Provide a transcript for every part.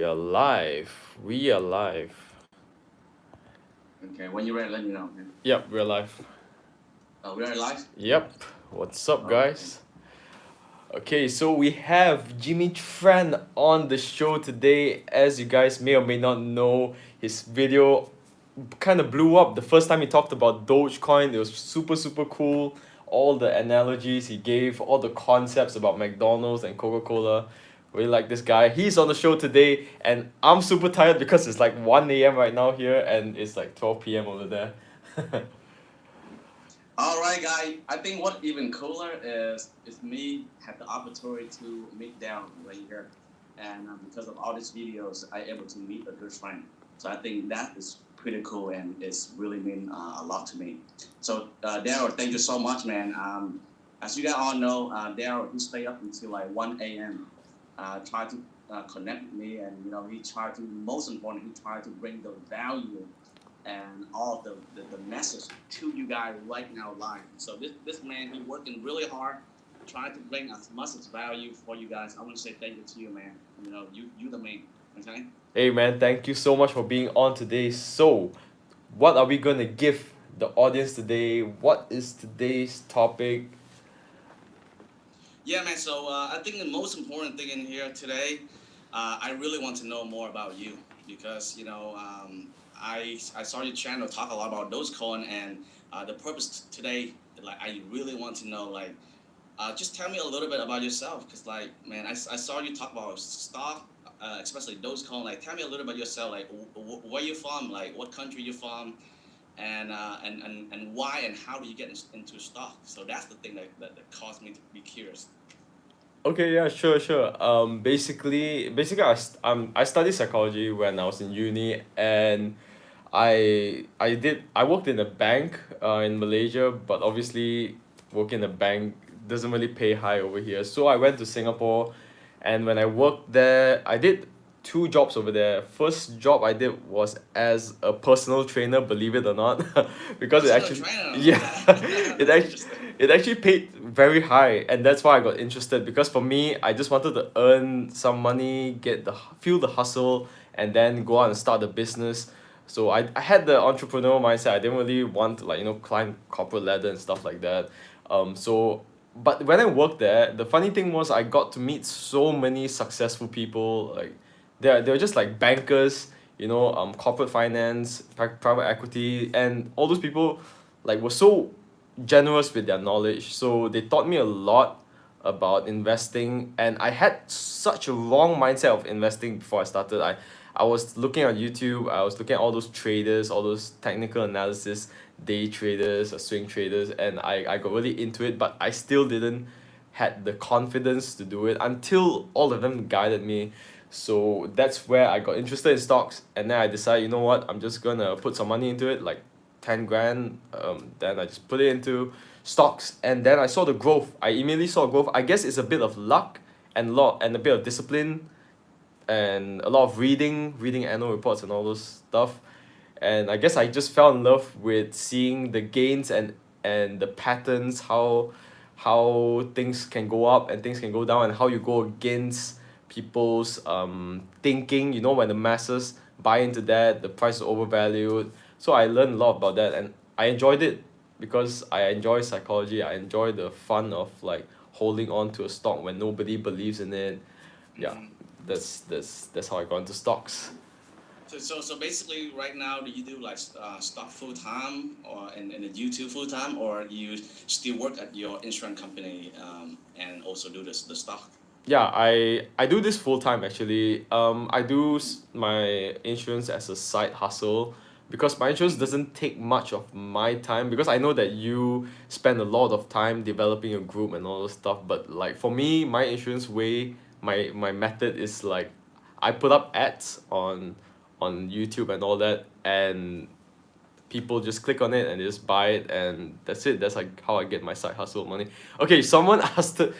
are live. We are live. Okay, when you're ready, let me know. Okay. Yep, we're live. We're live. Yep. What's up, Okay. guys? Okay, so we have Jimmy Tran on the show today. As you guys may or may not know, his video kind of blew up the first time he talked about Dogecoin. It was super, super cool. All the analogies he gave, all the concepts about McDonald's and Coca Cola. Really like this guy. He's on the show today, and I'm super tired because it's like 1 a.m. right now here, and it's like 12 p.m. over there. All right, guy. I think what even cooler is me have the opportunity to meet Darryl right here, and because of all these videos, I able to meet a good friend. So I think that is pretty cool, and it's really mean a lot to me. So Darryl, thank you so much, man. As you guys all know, Darryl he stay up until like 1 a.m. Try to connect with me, and he tried to most important he tried to bring the value and all the message to you guys right now live. So this man he working really hard, trying to bring as much as value for you guys. I want to say thank you to you, man. You the man. Okay. Hey man, thank you so much for being on today. So, what are we gonna give the audience today? What is today's topic? Yeah, man. So I think the most important thing in here today, I really want to know more about you because I saw your channel talk a lot about Dogecoin and the purpose today. Like I really want to know like just tell me a little bit about yourself because like man I saw you talk about stock especially Dogecoin. Like tell me a little about yourself like where you from, like what country you're from, and why and how do you get into stock. So that's the thing that caused me to be curious. Okay, yeah, sure, sure. Basically, I studied psychology when I was in uni, and I worked in a bank, in Malaysia, but obviously, working in a bank doesn't really pay high over here. So I went to Singapore, and when I worked there, I did two jobs over there. First job I did was as a personal trainer, believe it or not, because it Personal actually, trainer, yeah, okay. it That's actually interesting. it actually paid very high, and that's why I got interested. Because for me, I just wanted to earn some money, feel the hustle, and then go out and start a business. So I had the entrepreneurial mindset. I didn't really want to, like, climb corporate ladder and stuff like that. But when I worked there, the funny thing was I got to meet so many successful people. Like, they're just like bankers, corporate finance, private equity, and all those people like were so generous with their knowledge. So they taught me a lot about investing, and I had such a wrong mindset of investing before I started. I was looking on YouTube, I was looking at all those traders, all those technical analysis, day traders or swing traders, and I got really into it, but I still didn't had the confidence to do it until all of them guided me. So that's where I got interested in stocks, and then I decided, you know what, I'm just gonna put some money into it, like 10 grand. Then I just put it into stocks, and then I saw the growth. I immediately saw growth. I guess it's a bit of luck and a bit of discipline and a lot of reading annual reports and all those stuff. And I guess I just fell in love with seeing the gains and the patterns, how things can go up and things can go down, and how you go against people's thinking. When the masses buy into that, the price is overvalued. So I learned a lot about that, and I enjoyed it because I enjoy psychology. I enjoy the fun of like holding on to a stock when nobody believes in it. Yeah, Mhm. that's how I got into stocks. So basically, right now, do you do like stock full time, or in the YouTube full time, or do you still work at your insurance company and also do the stock? Yeah, I do this full time actually. I do my insurance as a side hustle because my insurance Mhm. doesn't take much of my time, because I know that you spend a lot of time developing a group and all those stuff. But like for me, my insurance way, my method is like I put up ads on YouTube and all that, and people just click on it and they just buy it, and that's it. That's like how I get my side hustle money. Okay, someone asked the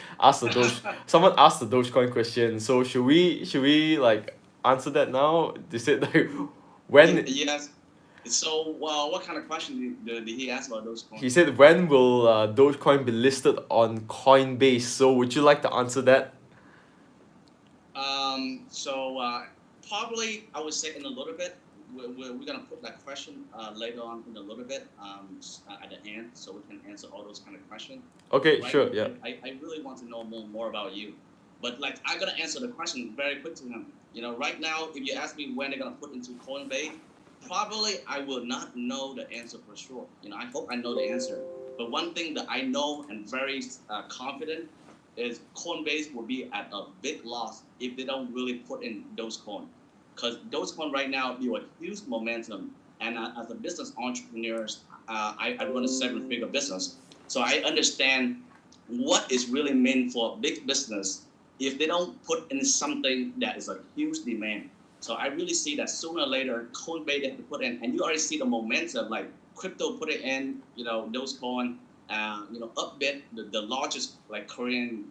Doge someone asked the Dogecoin question. So should we like answer that now? They said like when Yes. So, well, what kind of question did he ask about those he coins? said when will Dogecoin be listed on Coinbase? So would you like to answer that? So Probably, I would say in a little bit. We're gonna put that question later on in a little bit at the end, so we can answer all those kind of questions. Okay, Right sure, now, yeah. I really want to know more about you. But like, I gotta answer the question very quick to him. Right now, if you ask me when they're gonna put into Coinbase, probably I will not know the answer for sure. I hope I know the answer. But one thing that I know and very confident is Coinbase will be at a big loss if they don't really put in Dogecoin. Because Dogecoin right now build a huge momentum. And as a business entrepreneur, I run a seven-figure business. So I understand what is really meant for big business if they don't put in something that is a huge demand. So I really see that sooner or later, Coinbase they have to put in, and you already see the momentum, like crypto put it in, Dogecoin, Upbit, the largest like Korean,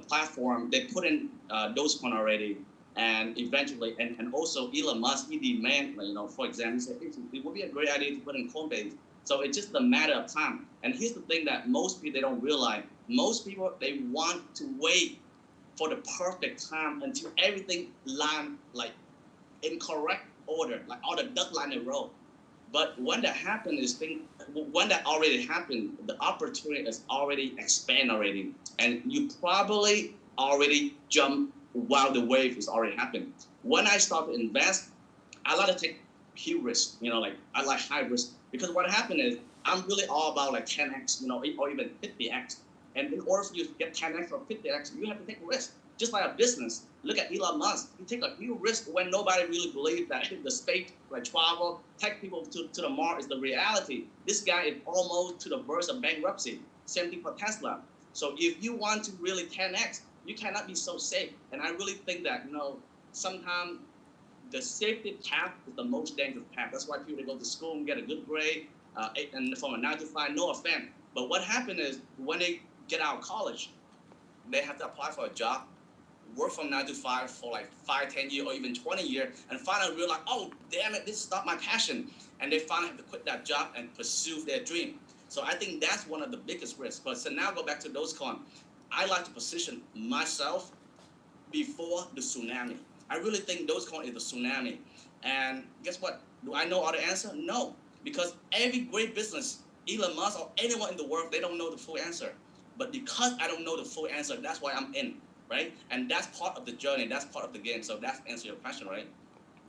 platform, they put in Dogecoin already, and eventually, and also Elon Musk, he demand, for example, he said it would be a great idea to put in Coinbase. So it's just a matter of time. And here's the thing that most people they don't realize: most people they want to wait for the perfect time until everything line like in correct order, like all the duck line in a row. But when that happened, when that already happened, the opportunity is already expand already, and you probably already jump while the wave is already happening. When I start to invest, I like to take huge risk. Like I like high risk because what happened is I'm really all about like 10x, or even 50x. And in order for you to get 10x or 50x, you have to take risk. Just like a business, look at Elon Musk. He take a huge risk when nobody really believed that the space, like travel, take people to the Mars is the reality. This guy is almost to the verge of bankruptcy. Same thing for Tesla. So if you want to really 10x, you cannot be so safe. And I really think that, sometimes the safety path is the most dangerous path. That's why people they go to school and get a good grade, and from a 9 to 5, no offense. But what happened is when they get out of college, they have to apply for a job, work from 9 to 5 for like 5, 10 years, or even 20 years, and finally realize, oh damn it, this is not my passion, and they finally have to quit that job and pursue their dream. So I think that's one of the biggest risks. But so now go back to Dogecoin. I like to position myself before the tsunami. I really think Dogecoin is the tsunami. And guess what? Do I know all the answer? No, because every great business, Elon Musk or anyone in the world, they don't know the full answer. But because I don't know the full answer, that's why I'm in, right? And that's part of the journey. That's part of the game. So that's answer your question, right?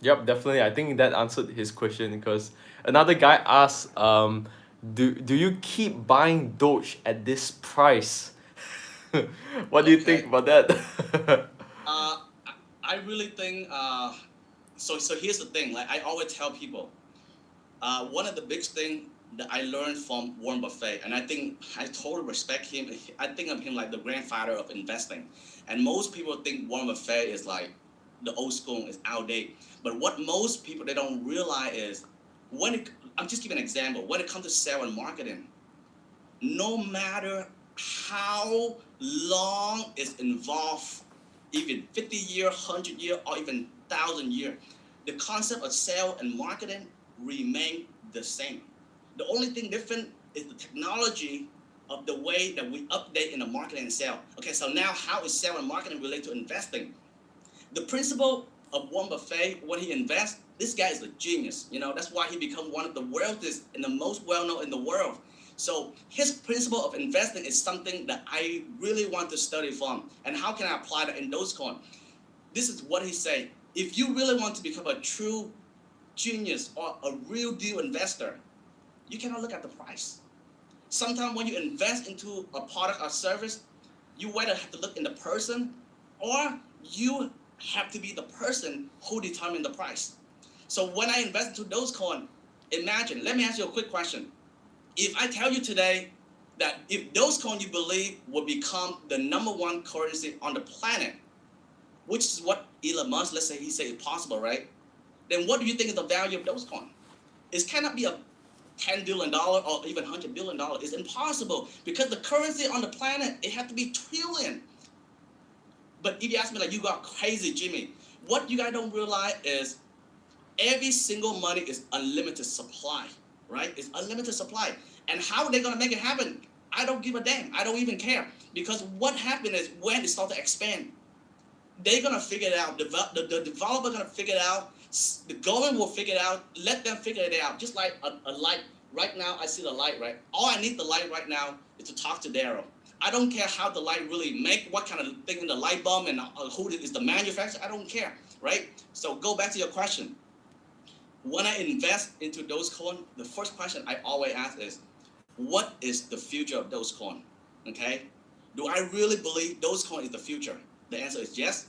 Yep, definitely. I think that answered his question because another guy asked, do you keep buying Doge at this price? What do you think Okay. about that? Uh, I really think. So here's the thing. Like I always tell people, one of the biggest thing that I learned from Warren Buffett, and I think I totally respect him. I think of him like the grandfather of investing. And most people think Warren Buffett is like the old school, is outdated. But what most people they don't realize is I'm just giving an example. When it comes to sales and marketing, no matter how long it's involved, even 50 years, 100 years, or even 1,000 years, the concept of sales and marketing remain the same. The only thing different is the technology of the way that we update in the marketing and sale. Okay, so now how is sales and marketing related to investing? The principle of Warren Buffett when he invests, this guy is a genius. That's why he become one of the wealthiest and the most well-known in the world. So his principle of investing is something that I really want to study from. And how can I apply that in Dogecoin? This is what he say. If you really want to become a true genius or a real deal investor, you cannot look at the price. Sometimes when you invest into a product or service, you either have to look in the person or you have to be the person who determines the price. So when I invest into Dogecoin, imagine, let me ask you a quick question. If I tell you today that if Dogecoin you believe will become the #1 currency on the planet, which is what Elon Musk, let's say he say it's possible, right? Then what do you think is the value of Dogecoin? It cannot be a $10 billion or even $100 billion. It's impossible because the currency on the planet, it has to be trillion. But if you ask me like, you got crazy, Jimmy, what you guys don't realize is every single money is unlimited supply, right? It's unlimited supply. And how are they going to make it happen? I don't give a damn. I don't even care. Because what happened is when it starts to expand, they're gonna figure it out. The developer gonna figure it out. The government will figure it out. Let them figure it out. Just like a light. Right now, I see the light. Right. All I need the light right now is to talk to Darryl. I don't care how the light really make, what kind of thing in the light bulb, and who is the manufacturer. I don't care. Right. So go back to your question. When I invest into Dogecoin, the first question I always ask is, what is the future of Dogecoin? Okay. Do I really believe Dogecoin is the future? The answer is yes.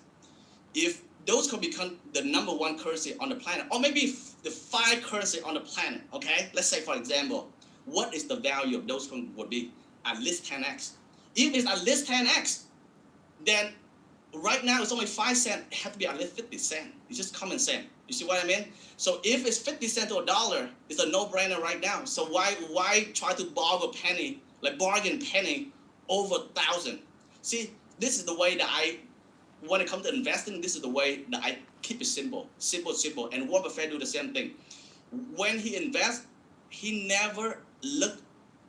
If Dogecoin become the number one currency on the planet, or maybe the 5 currency on the planet, okay? Let's say, for example, what is the value of Dogecoin would be? At least 10x. If it's at least 10x, then right now it's only 5 cents. It has to be at least 50 cents. It's just common sense. You see what I mean? So if it's 50 cents to $1, it's a no-brainer right now. So why try to borrow a penny, like bargain penny over 1,000? See, this is the way that when it comes to investing, this is the way that I keep it simple. And Warren Buffett do the same thing. When he invests, he never looked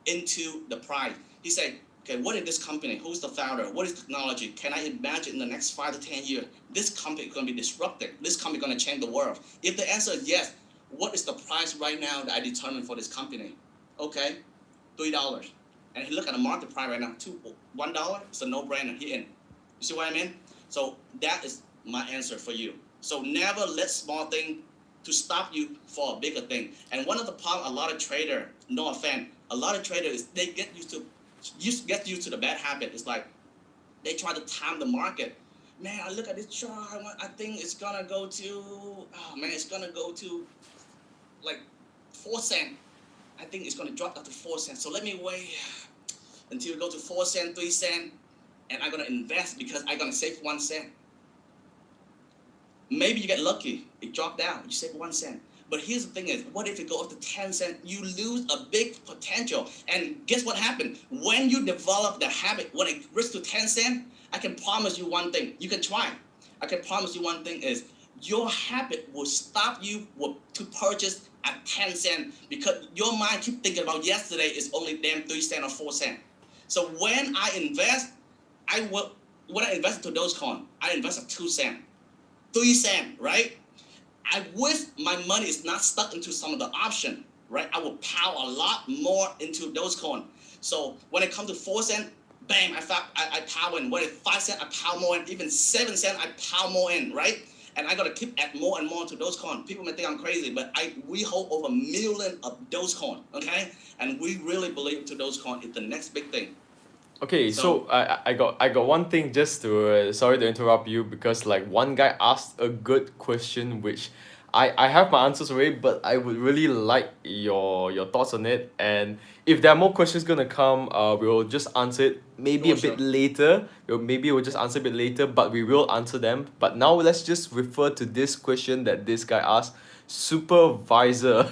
into the price. He said, okay, what is this company? Who's the founder? What is technology? Can I imagine in the next 5 to 10 years, this company is going to be disrupted? This company is going to change the world. If the answer is yes, what is the price right now that I determine for this company? Okay, $3. And he look at the market price right now, $1, it's a no-brainer. He in. You see what I mean? So that is my answer for you. So never let small thing to stop you for a bigger thing. And one of the problems, a lot of trader, no offense, a lot of traders is they get used to the bad habit. It's like they try to time the market. Man, I look at this chart. I think it's gonna go to. Oh man, it's gonna go to like 4 cents. I think it's gonna drop down to 4 cents. So let me wait until it go to 4 cents, 3 cents, and I'm gonna invest because I'm gonna save 1 cent. Maybe you get lucky. It dropped down. You save 1 cent. But here's the thing is, what if it goes up to 10 cents? You lose a big potential. And guess what happened? When you develop the habit, when it reaches to 10 cents, I can promise you one thing. You can try. I can promise you one thing is, your habit will stop you to purchase at 10 cents because your mind keep thinking about yesterday is only damn 3 cents or 4 cents. So when I invest, when I invest into Dogecoin, I invest at 2 cents, 3 cents, right? I wish my money is not stuck into some of the option, right? I will power a lot more into Dogecoin. So when it comes to 4 cents, bam, I power in. When it's 5 cents, I power more in. Even 7 cents, I power more in, right? And I gotta keep add more and more to Dogecoin. People may think I'm crazy, but we hold over 1 million of Dogecoin, okay? And we really believe to Dogecoin is the next big thing. Okay, so I got one thing just to sorry to interrupt you because like one guy asked a good question which I have my answers already, but I would really like your thoughts on it. And if there are more questions gonna come, we'll just answer it maybe a Sure, bit sure. later. Maybe we'll just answer a bit later, but we will answer them. But now let's just refer to this question that this guy asked. Supervisor,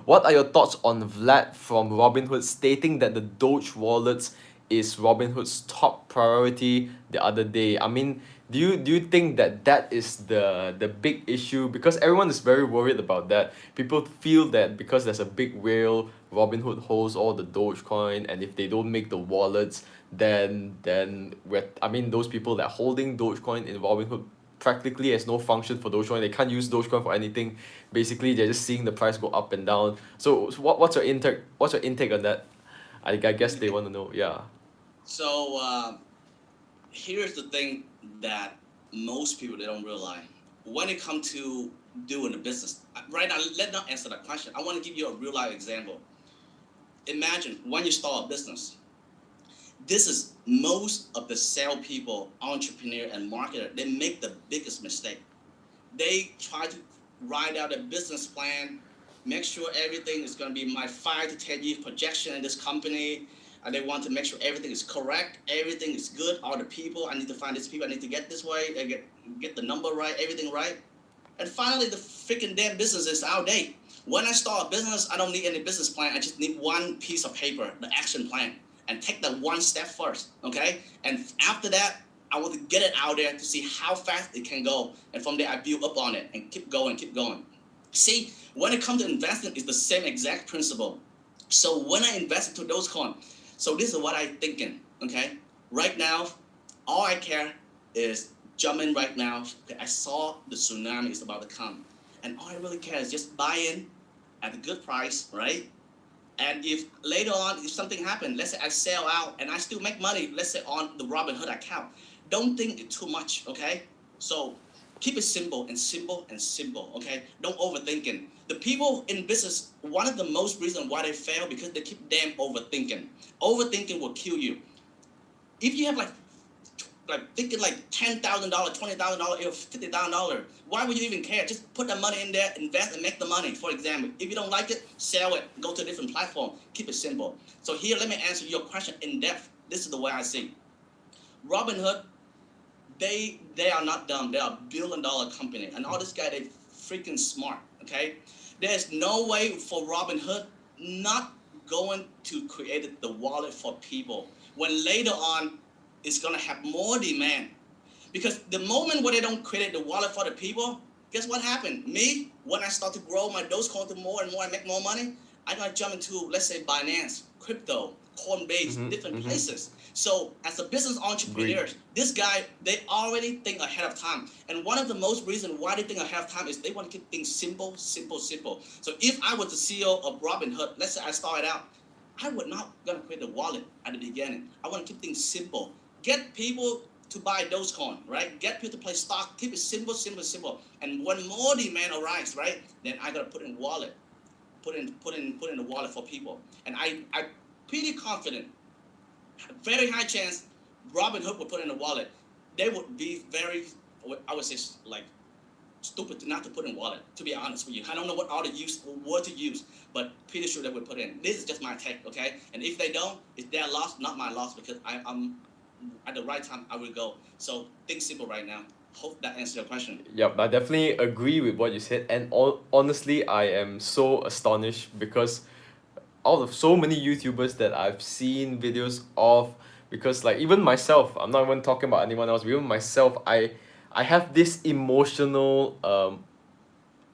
what are your thoughts on Vlad from Robinhood stating that the Doge wallets is Robinhood's top priority the other day? I mean, do you think that that is the big issue? Because everyone is very worried about that. People feel that because there's a big whale, Robinhood holds all the Dogecoin, and if they don't make the wallets, then I mean those people that are holding Dogecoin in Robinhood practically has no function for Dogecoin. They can't use Dogecoin for anything. Basically, they're just seeing the price go up and down. So what's your intake? What's your intake on that? I guess they want to know. Yeah. So here's the thing that most people they don't realize. When it comes to doing a business, right now, let's not answer that question. I want to give you a real life example. Imagine when you start a business. This is most of the sales people, entrepreneur, and marketer. They make the biggest mistake. They try to write out a business plan, make sure everything is going to be my 5 to 10 year projection in this company. And they want to make sure everything is correct, everything is good. All the people, I need to find these people, I need to get this way, I get the number right, everything right. And finally, the freaking damn business is outdated. When I start a business, I don't need any business plan. I just need one piece of paper, the action plan, and take that one step first, okay? And after that, I want to get it out there to see how fast it can go. And from there, I build up on it and keep going. See, when it comes to investing, it's the same exact principle. So when I invest into those coins, so this is what I'm thinking, okay? Right now, all I care is jump in right now. Okay, I saw the tsunami is about to come, and all I really care is just buy in at a good price, right? And if later on, if something happened, let's say I sell out and I still make money, let's say on the Robinhood account, don't think it too much, okay? So keep it simple and simple and simple, okay? Don't overthinking. The people in business, one of the most reasons why they fail because they keep damn overthinking. Overthinking will kill you. If you have like thinking like $10,000, $20,000, or $50,000. Why would you even care? Just put that money in there, invest, and make the money. For example, if you don't like it, sell it, go to a different platform. Keep it simple. So here, let me answer your question in depth. This is the way I see. Robinhood, they are not dumb. They are a billion-dollar company, and all this guy, they freaking smart. Okay, there's no way for Robinhood not going to create the wallet for people when later on it's gonna have more demand. Because the moment where they don't create the wallet for the people, guess what happened? Me, when I start to grow my Dogecoin to more and more and make more money, I'm gonna jump into, let's say, Binance, crypto, Coinbase, different places. So as a business entrepreneur, this guy, they already think ahead of time. And one of the most reasons why they think ahead of time is they want to keep things simple, simple, simple. So if I was the CEO of Robinhood, let's say I started out, I would not gonna create a wallet at the beginning. I want to keep things simple. Get people to buy Dogecoin, right? Get people to play stock. Keep it simple, simple, simple. And when more demand arises, right, then I gotta put in wallet, put in the wallet for people. And I'm pretty confident, very high chance, Robinhood would put in a wallet. They would be very, I would say, like stupid not to put in wallet. To be honest with you, I don't know what word to use, but pretty sure they would put in. This is just my take, okay? And if they don't, it's their loss, not my loss, because I'm at the right time I will go. So think simple right now. Hope that answers your question. Yep, I definitely agree with what you said, and honestly, I am so astonished because out of so many YouTubers that I've seen videos of, because like even myself, I'm not even talking about anyone else, even myself, I have this emotional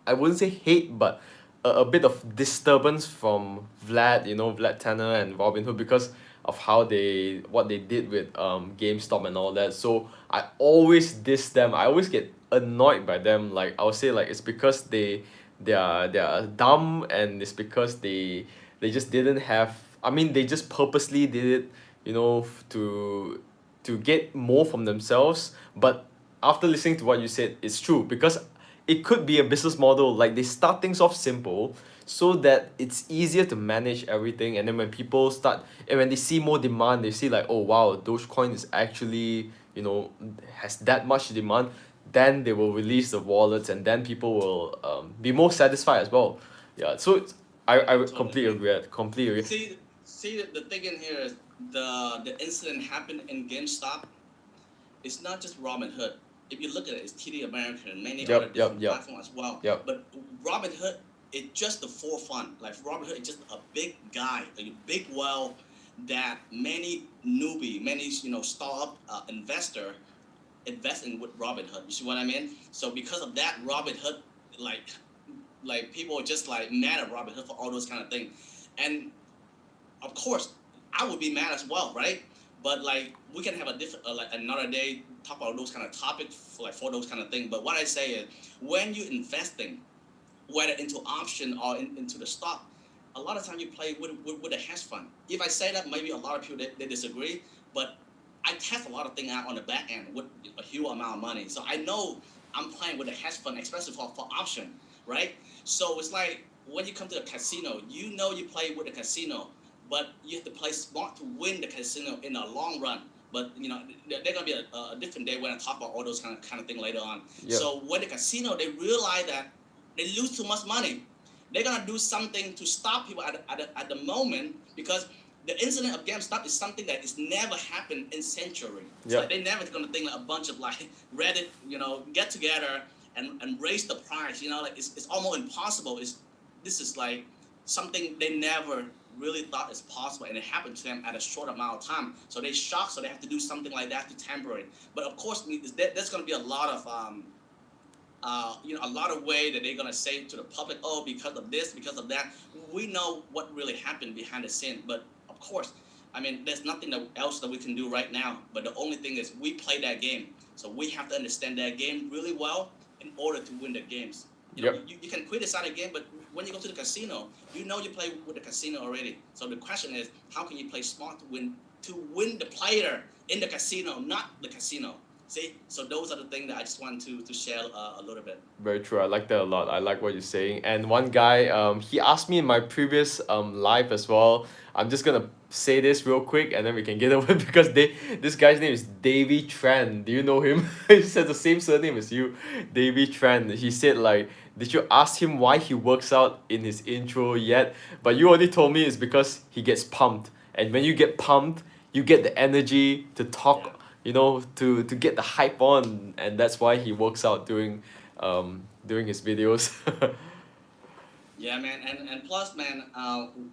I wouldn't say hate, but a bit of disturbance from Vlad, Vlad Tanner and Robinhood because of how what they did with GameStop and all that. So I always diss them. I always get annoyed by them. Like I would say like it's because they are dumb, and it's because they just didn't have, I mean they just purposely did it, to get more from themselves. But after listening to what you said, it's true because it could be a business model. Like they start things off simple so that it's easier to manage everything, and then when people start and when they see more demand, they see like, oh wow, Dogecoin is actually, has that much demand, then they will release the wallets, and then people will be more satisfied as well. Yeah, so I would Totally completely agree. agree. Completely agree. See, the thing in here is the incident happened in GameStop. It's not just Robinhood. If you look at it, it's TD American, many other Yep, yep, different yep, platforms as well. yep. But Robinhood, it's just the forefront. Like Robinhood is just a big guy, a big well that many newbie, many startup investor investing with Robinhood. You see what I mean? So because of that, Robinhood, like people are just like mad at Robinhood for all those kind of things. And of course, I would be mad as well, right? But like we can have a different, like another day, talk about those kind of topics for those kind of things. But what I say is, when you investing, whether into option or into the stock, a lot of time you play with a hedge fund. If I say that, maybe a lot of people they disagree, but I test a lot of things out on the back end with a huge amount of money. So I know I'm playing with a hedge fund, especially for option, right? So it's like when you come to a casino, you play with a casino, but you have to play smart to win the casino in the long run. But they're gonna be a different day when I talk about all those kind of thing later on. Yep. So when the casino they realize that they lose too much money, they're gonna do something to stop people at the moment, because the incident of GameStop is something that is never happened in century. It's like Yep. they never gonna think like a bunch of like Reddit, get together and raise the price. Like it's almost impossible. This is like something they never really thought is possible, and it happened to them at a short amount of time. So they shocked, so they have to do something like that to temper it. But of course, there's gonna be a lot of a lot of way that they're gonna say to the public, oh, because of this, because of that. We know what really happened behind the scene, but of course, I mean, there's nothing else that we can do right now. But the only thing is we play that game. So we have to understand that game really well in order to win the games. Yep. You can criticize the game, but when you go to the casino, you know you play with the casino already. So the question is, how can you play smart to win the player in the casino, not the casino? See, so those are the things that I just want to share a little bit. Very true. I like that a lot. I like what you're saying. And one guy, he asked me in my previous live as well. I'm just gonna say this real quick, and then we can get over it because this guy's name is Tran. Do you know him? He says the same surname as you, Tran. He said like, did you ask him why he works out in his intro yet? But you only told me it's because he gets pumped, and when you get pumped, you get the energy to talk. Yeah. To get the hype on, and that's why he works out during his videos. Yeah, man, and plus, man,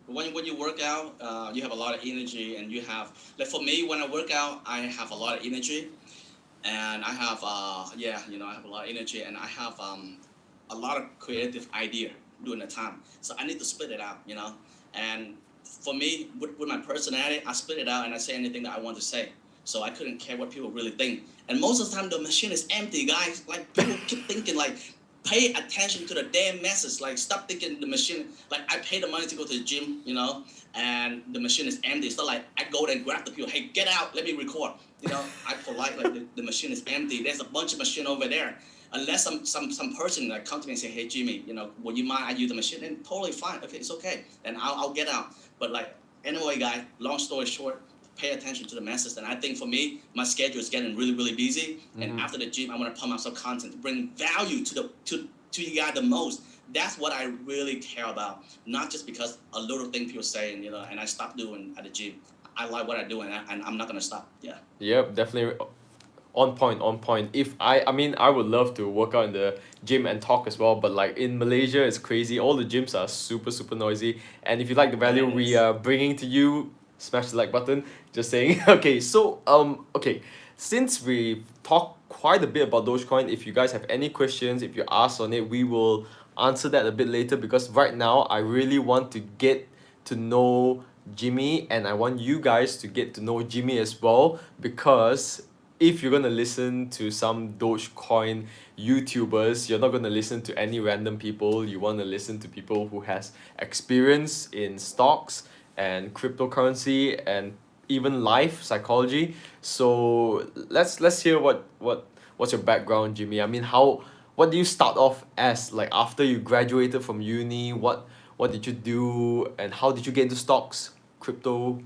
when you work out, you have a lot of energy, and you have like for me, when I work out, I have a lot of energy, and I have I have a lot of energy, and I have a lot of creative idea during the time. So I need to spit it out. And for me, with my personality, I spit it out and I say anything that I want to say. So I couldn't care what people really think. And most of the time, the machine is empty, guys. Like people keep thinking, like, pay attention to the damn message. Like, stop thinking the machine. Like, I pay the money to go to the gym, and the machine is empty. It's not like I go there and grab the people. Hey, get out. Let me record. I polite like the machine is empty. There's a bunch of machine over there. Unless some person like come to me and say, hey Jimmy, would you mind I use the machine? And totally fine. Okay, it's okay. And I'll get out. But like anyway, guys, long story short, pay attention to the message. And I think for me, my schedule is getting really, really busy. Mm-hmm. And after the gym, I want to pump out some content to bring value to you guys the most. That's what I really care about. Not just because a little thing people saying, and I stopped doing at the gym. I like what I do, and I'm not gonna stop. Yeah. Yep, definitely. On point. If I would love to work out in the gym and talk as well, but like in Malaysia, it's crazy. All the gyms are super super noisy. And if you like the value we are bringing to you, smash the like button. Just saying. Okay, so since we talked quite a bit about Dogecoin, if you guys have any questions, if you ask on it, we will answer that a bit later because right now I really want to get to know Jimmy, and I want you guys to get to know Jimmy as well, because if you're gonna listen to some Dogecoin YouTubers, you're not gonna listen to any random people. You want to listen to people who has experience in stocks and cryptocurrency and even life psychology. So let's hear what's your background, Jimmy. I mean, what do you start off as, like after you graduated from uni? What did you do, and how did you get into stocks, crypto?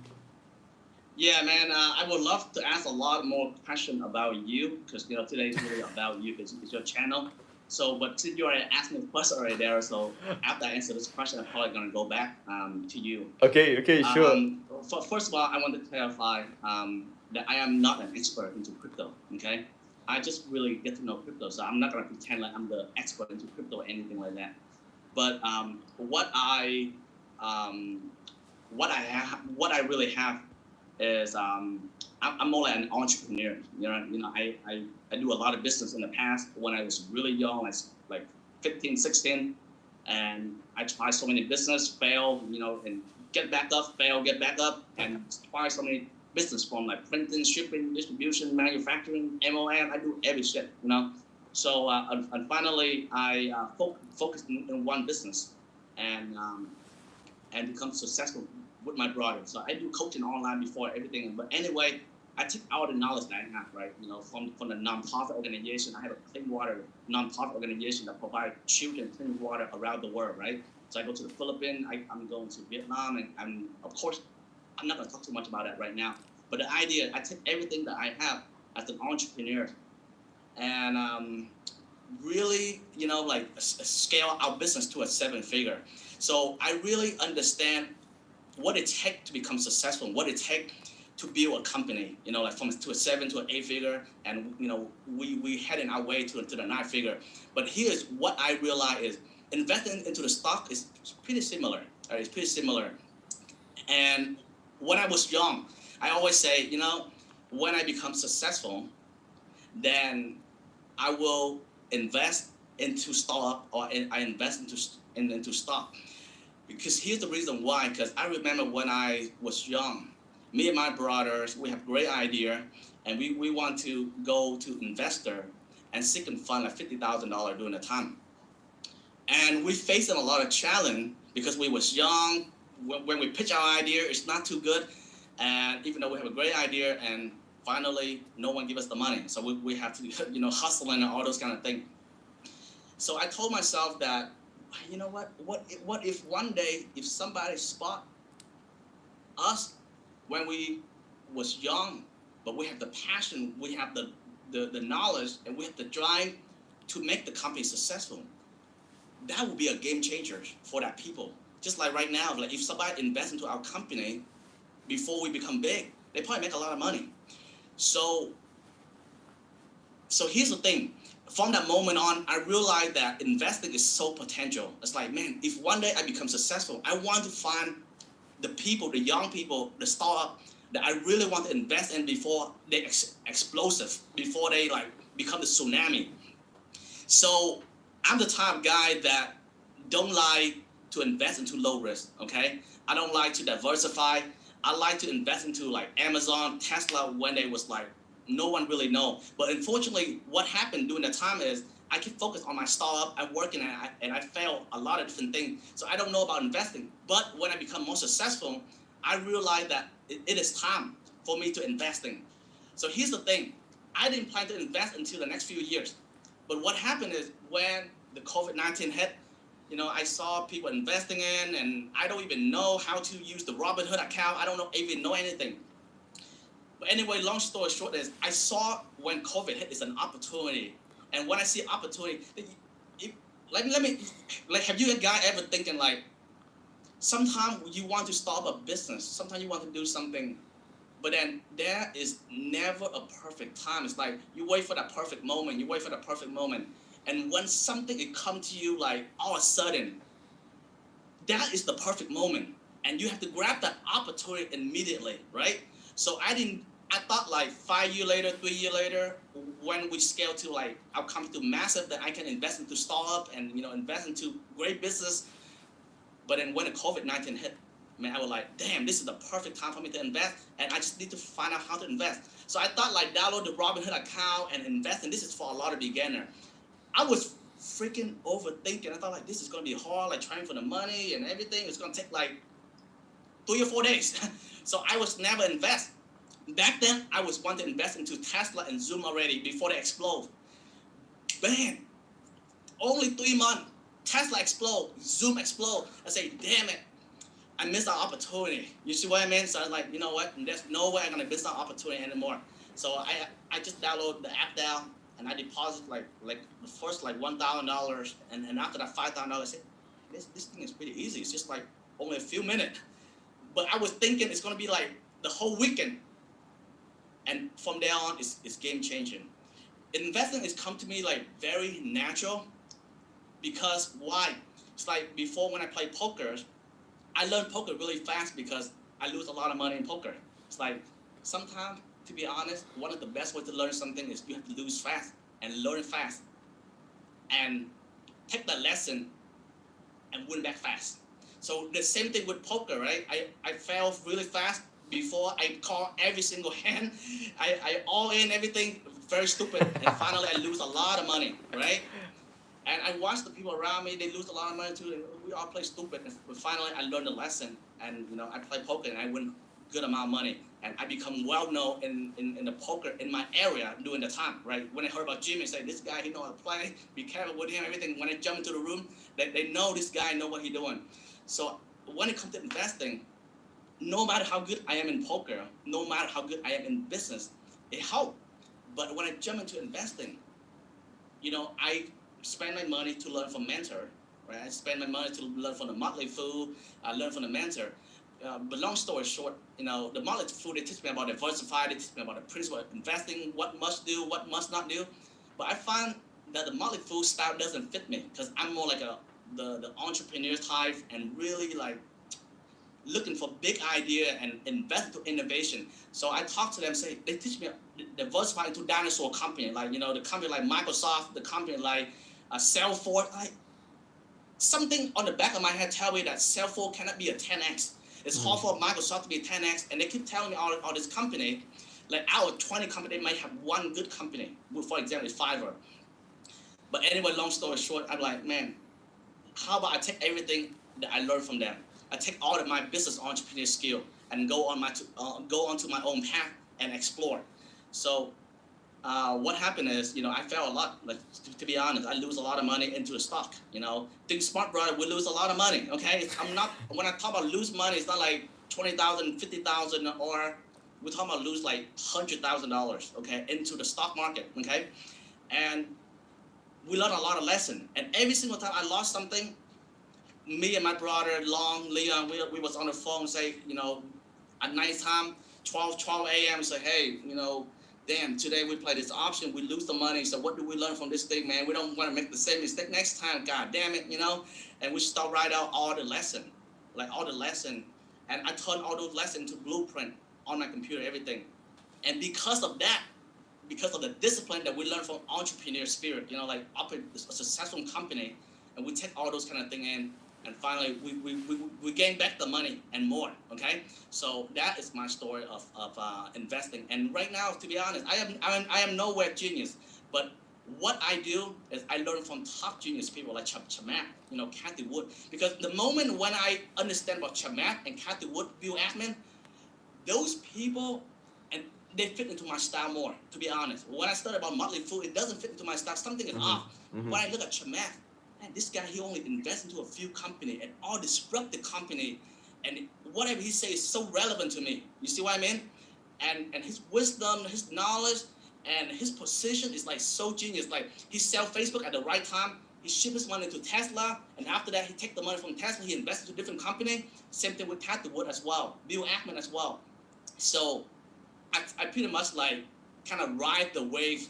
Yeah, man, I would love to ask a lot more questions about you because today is really about you because it's your channel. So, but since you already asked me the question already there, so after I answer this question, I'm probably gonna go back to you. Okay, sure. First of all, I want to clarify that I am not an expert into crypto. Okay, I just really get to know crypto, so I'm not gonna pretend like I'm the expert into crypto or anything like that. But what I really have is I'm more like an entrepreneur. I do a lot of business in the past when I was really young, like 15, 16, and I tried so many business, fail, and get back up, fail, get back up, and try so many business from like printing, shipping, distribution, manufacturing, MLM. I do every shit, So and finally, I focused in one business and become successful with my brother. So I do coaching online before everything. But anyway, I took all the knowledge that I have, right? From the nonprofit organization. I have a clean water nonprofit organization that provides children clean water around the world, right? So I go to the Philippines, I'm going to Vietnam, and of course, I'm not going to talk too much about that right now. But the idea, I take everything that I have as an entrepreneur and really, scale our business to a 7-figure. So I really understand what it takes to become successful, what it takes to build a company, from to a 7 to an 8-figure, and we heading our way to the 9-figure. But here's what I realize is investing into the stock is pretty similar. It's pretty similar. And when I was young, I always say, when I become successful, then I will invest into startup or I invest into stock. Because here's the reason why. Because I remember when I was young, me and my brothers, we have great idea, and we want to go to investor and seek and fund like $50,000 during the time. And we facing a lot of challenge because we was young. When we pitch our idea, it's not too good. And even though we have a great idea, and finally no one give us the money, so we have to hustle and all those kind of things. So I told myself that, you know what if one day if somebody spot us when we was young, but we have the passion, we have the knowledge, and we have the drive to make the company successful, that would be a game changer for that people. Just like right now, like if somebody invests into our company before we become big, they probably make a lot of money. So here's the thing. From that moment on, I realized that investing is so potential. It's like, man, if one day I become successful, I want to find the people, the young people, the startup that I really want to invest in before they explosive, before they like become the tsunami. So I'm the type of guy that don't like to invest into low risk, okay? I don't like to diversify. I like to invest into like Amazon, Tesla, when they was like, no one really know. But unfortunately, what happened during that time is I keep focused on my startup. I'm working and I failed a lot of different things. So I don't know about investing. But when I become more successful, I realized that it is time for me to investing. So here's the thing. I didn't plan to invest until the next few years. But what happened is when the COVID-19 hit, I saw people investing in, and I don't even know how to use the Robinhood account. I don't even know anything. But anyway, long story short is I saw when COVID hit, it's an opportunity. And when I see opportunity, let me, have you a guy ever thinking like, sometimes you want to start a business, sometimes you want to do something, but then there is never a perfect time. It's like you wait for that perfect moment, and when something it come to you like all of a sudden, that is the perfect moment, and you have to grab that opportunity immediately, right? So I thought like 5 years later, 3 years later, when we scale to like our company to massive, that I can invest into startup and invest into great business. But then when the COVID-19 hit, man, I was like, damn, this is the perfect time for me to invest, and I just need to find out how to invest. So I thought like download the Robinhood account and invest, and this is for a lot of beginners. I was freaking overthinking. I thought like this is gonna be hard, like trying for the money and everything. It's gonna take like 3 or 4 days. So I was never invest. Back then, I was wanting to invest into Tesla and Zoom already before they explode. Man, only 3 months, Tesla explode, Zoom explode. I say, damn it, I missed our opportunity. You see what I mean? So I was like, you know what? There's no way I'm gonna miss our opportunity anymore. So I just downloaded the app down, and I deposited like the first like $1,000, and after that $5,000, I said, this thing is pretty easy. It's just like only a few minutes. But I was thinking it's gonna be like the whole weekend. And from there on, it's game changing. Investing has come to me like very natural, because why? It's like before when I played poker, I learned poker really fast because I lose a lot of money in poker. It's like sometimes, to be honest, one of the best ways to learn something is you have to lose fast and learn fast and take that lesson and win back fast. So the same thing with poker, right? I failed really fast before I call every single hand. I all in everything, very stupid, and finally I lose a lot of money, right? And I watch the people around me, they lose a lot of money too. We all play stupid. But finally I learned the lesson, and I play poker and I win good amount of money. And I become well known in the poker in my area during the time, right? When I heard about Jimmy, say this guy, he know how to play, be careful with him, everything. When I jump into the room, they know this guy know what he doing. So when it comes to investing, no matter how good I am in poker, no matter how good I am in business, it helps. But when I jump into investing, I spend my money to learn from mentor, right? I spend my money to learn from the Motley Fool, I learn from the mentor. But long story short, the Motley Fool, they teach me about diversify, they teach me about the principle of investing, what must do, what must not do. But I find that the Motley Fool style doesn't fit me, because I'm more like the entrepreneur type, and really like looking for big idea and invest into innovation. So I talk to them, say they teach me diversify into dinosaur company, like the company like Microsoft, the company like Salesforce. Like something on the back of my head tell me that Salesforce cannot be a 10x. It's hard for Microsoft to be 10x, and they keep telling me all this company, like out of 20 companies, they might have one good company. For example, Fiverr. But anyway, long story short, I'm like, man, how about I take everything that I learned from them? I take all of my business entrepreneur skill and go onto my own path and explore. So what happened is, I fell a lot. Like to be honest, I lose a lot of money into the stock. ThinkSmart Brothers, we lose a lot of money. Okay, I'm not when I talk about lose money, it's not like 20,000, 50,000, or we're talking about lose like $100,000. Okay, into the stock market. Okay, and we learned a lot of lesson. And every single time I lost something, me and my brother Leon, we was on the phone, say, at night time, 12 a.m. say, hey, damn, today we play this option, we lose the money. So what do we learn from this thing, man? We don't want to make the same mistake next time. God damn it, And we start write out all the lesson. And I turn all those lessons into blueprint on my computer, everything. And because of that, because of the discipline that we learn from entrepreneur spirit, like operate a successful company, and we take all those kind of thing in, and finally we gain back the money and more. Okay, so that is my story of investing. And right now, to be honest, I am nowhere genius, but what I do is I learn from top genius people like Chamath, Kathy Wood, because the moment when I understand about Chamath and Kathy Wood, Bill Ackman, those people, and they fit into my style more, to be honest. When I study about Motley Fool, it doesn't fit into my style. Something is off. When I look at Chamath, man, this guy, he only invests into a few companies and all disrupt the company. And whatever he says is so relevant to me. You see what I mean? And his wisdom, his knowledge, and his position is like so genius. Like he sell Facebook at the right time. He ship his money to Tesla. And after that, he take the money from Tesla. He invests into different company. Same thing with Kathy Wood as well. Bill Ackman as well. So I pretty much like kind of ride the wave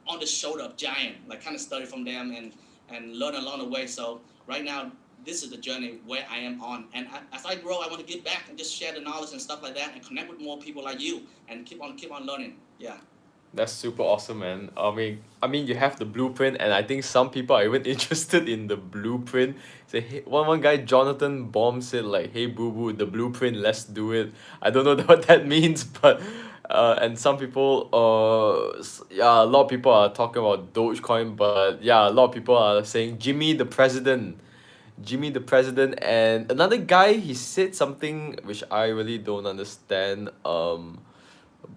on the shoulder of giant, like kind of study from them and learn along the way. So right now, this is the journey where I am on. And as I grow, I want to give back and just share the knowledge and stuff like that and connect with more people like you and keep on learning. Yeah. That's super awesome, man. I mean, you have the blueprint, and I think some people are even interested in the blueprint. Say, hey, one guy, Jonathan Baum, said like, "Hey, boo boo, the blueprint, let's do it." I don't know what that means, but and some people, yeah, a lot of people are talking about Dogecoin, but yeah, a lot of people are saying Jimmy the president, and another guy, he said something which I really don't understand.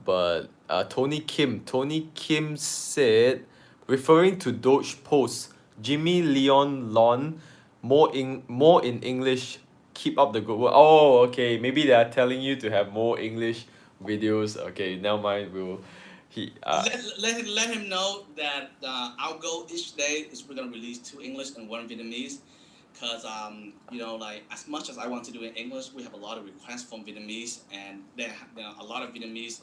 But Tony Kim said, referring to Doge post, Jimmy Leon Lon, more in English, keep up the good work. Oh, okay, maybe they are telling you to have more English videos. Okay, never mind. He Let him know that our goal each day is we're gonna release 2 English and 1 Vietnamese. Because like as much as I want to do in English, we have a lot of requests from Vietnamese, and there are a lot of Vietnamese.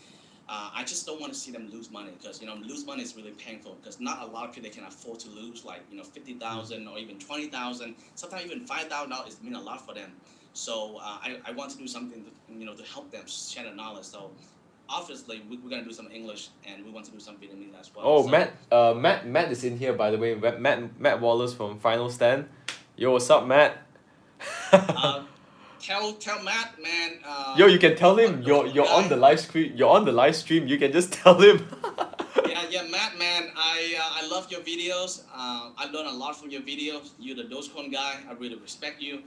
I just don't want to see them lose money, because lose money is really painful, because not a lot of people can afford to lose like 50,000 or even 20,000. Sometimes even $5,000 mean a lot for them. So I want to do something to help them share the knowledge. So obviously we're gonna do some English, and we want to do some Vietnamese as well. Oh, so, Matt is in here, by the way. Matt Wallace from Final Stand. Yo, what's up, Matt? Tell Matt, man. Yo, you can tell him you're on the live stream. You're on the live stream. You can just tell him. Yeah, Matt, man. I love your videos. I learned a lot from your videos. You're the Dogecoin guy. I really respect you.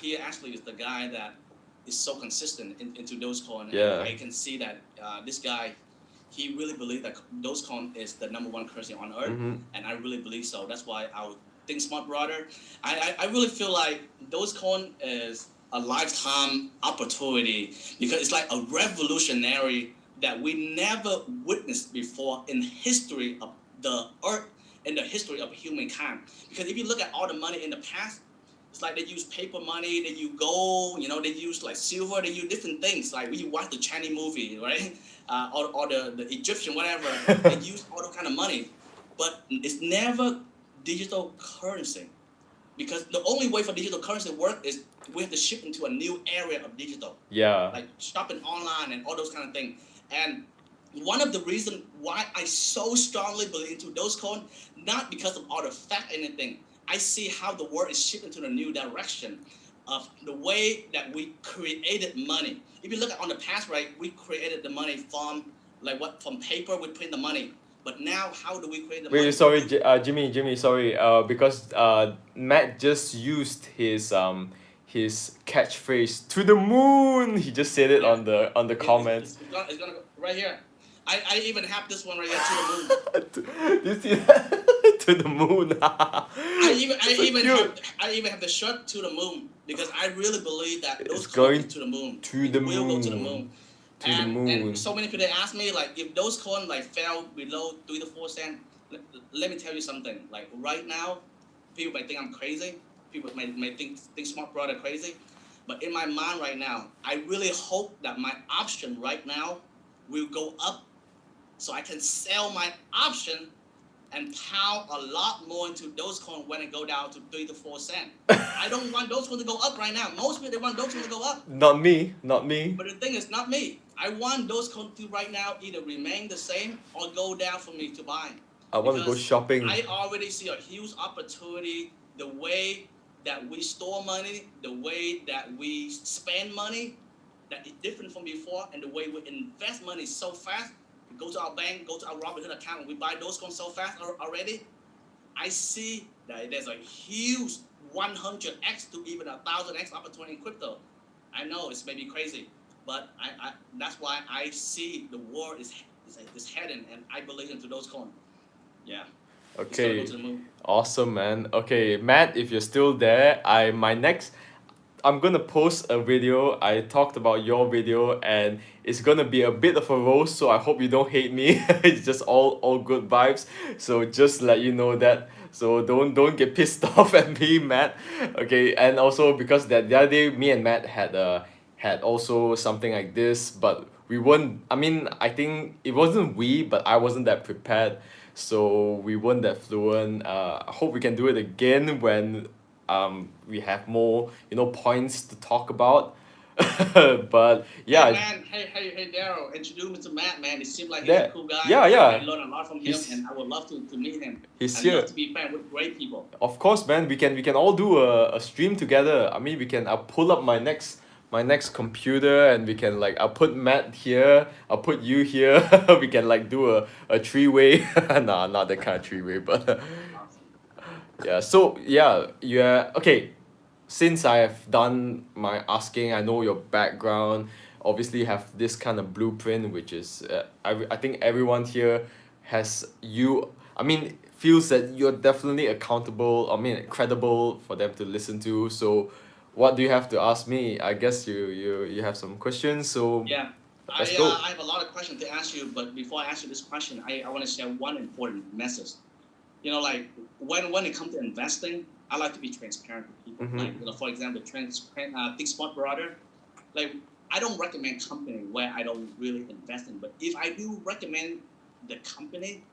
He actually is the guy that is so consistent into Dogecoin. Yeah. And I can see that this guy, he really believes that Dogecoin is the #1 currency on earth, and I really believe so. That's why I would think smart brother. I really feel like Dogecoin is a lifetime opportunity, because it's like a revolutionary that we never witnessed before in history of the earth, in the history of humankind. Because if you look at all the money in the past, it's like they use paper money, they use gold, they use like silver, they use different things. Like when you watch the Chinese movie, right? Or the Egyptian, whatever, they use all the kind of money. But it's never digital currency. Because the only way for digital currency to work is we have to shift into a new area of digital. Yeah. Like shopping online and all those kind of things. And one of the reasons why I so strongly believe into Dogecoin, not because of all the fact anything, I see how the world is shifting to a new direction. of the way that we created money. If you look at on the past, right, we created the money from like what from paper we print the money. But now, how do we create the Wait, money? sorry, Jimmy, sorry. Because Matt just used his catchphrase to the moon. He just said it Yeah, on the comments. it's gonna go right here. I even have this one right here to the moon. Do you see that? To the moon. So cute. I even have the shirt to the moon because I really believe that It's those coins going to the moon. to It the will go to the moon. moon. To the moon. And so many people ask me like if those coins like fell below 3 to 4 cents. Let me tell you something. Like right now, people might think I'm crazy. People might think Smart Brother crazy. But in my mind right now, I really hope that my option right now will go up so I can sell my option and pound a lot more into Dogecoin when it go down to 3 to 4 cents. I don't want Dogecoin to go up right now. Most people they want Dogecoin to go up. Not me. Not me. But the thing is, not me. I want Dogecoin to right now either remain the same or go down for me to buy. I want to go Because shopping. I already see a huge opportunity. The way that we store money, the way that we spend money, that is different from before, and the way we invest money so fast. We go to our bank, go to our Robinhood account, and we buy those coins so fast already. I see that there's a huge 100x to even 1,000x opportunity in crypto. I know it's maybe crazy, but I that's why I see the world is heading, and I believe into those coins. Yeah. It's gonna go Okay. to the moon. Awesome, man. Okay, Matt, if you're still there, I'm gonna post a video. I talked about your video, and it's gonna be a bit of a roast, so I hope you don't hate me. It's just all good vibes. So just let you know that. So don't get pissed off at me, Matt. Okay, and also because that the other day me and Matt had also something like this, but we weren't. I mean, I think it wasn't we, but I wasn't that prepared, so we weren't that fluent. I hope we can do it again when we have more points to talk about. But Hey yeah, man, hey Darryl, introduce me to Matt, man. It seems like he's a that cool guy. yeah I yeah learned a lot from him, he's and I would love to meet him. he's I here. love to be friends with great people. Of course, man. We can all do a stream together. I mean, we can. I'll pull up my next computer, and we can like I'll put Matt here. I'll put you here. We can like do a three-way. Nah, not that kind of three-way, but Awesome. yeah. So yeah. Okay. Since I have done my asking, I know your background. Obviously, have this kind of blueprint, which is I think everyone here has you. I mean, feels that you're definitely accountable. I mean, credible for them to listen to. So, what do you have to ask me? I guess you have some questions. So Yeah, let's go. I have a lot of questions to ask you, but before I ask you this question, I want to share one important message. Like when it comes to investing, I like to be transparent with people. Mm-hmm. Like for example, ThinkSmart Brother. Like I don't recommend company where I don't really invest in, but if I do recommend the company,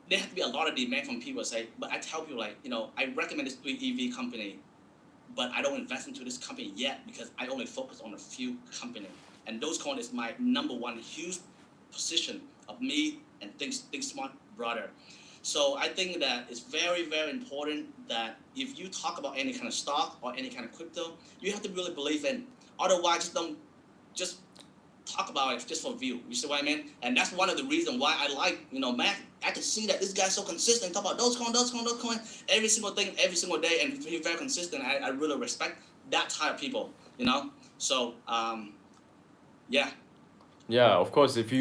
there has to be a lot of demand from people say. But I tell people like I recommend this 3EV company, but I don't invest into this company yet because I only focus on a few companies. And Dogecoin is my number one huge position of me and Think Smart Brother. So I think that it's very, very important that if you talk about any kind of stock or any kind of crypto, you have to really believe in. Otherwise, just don't just talk about it just for view. You see what I mean? And that's one of the reasons why I like, Matt. I can see that this guy's so consistent. Talk about Dogecoin, every single thing, every single day, and he's very consistent. I really respect that type of people. So, yeah. Yeah, of course. If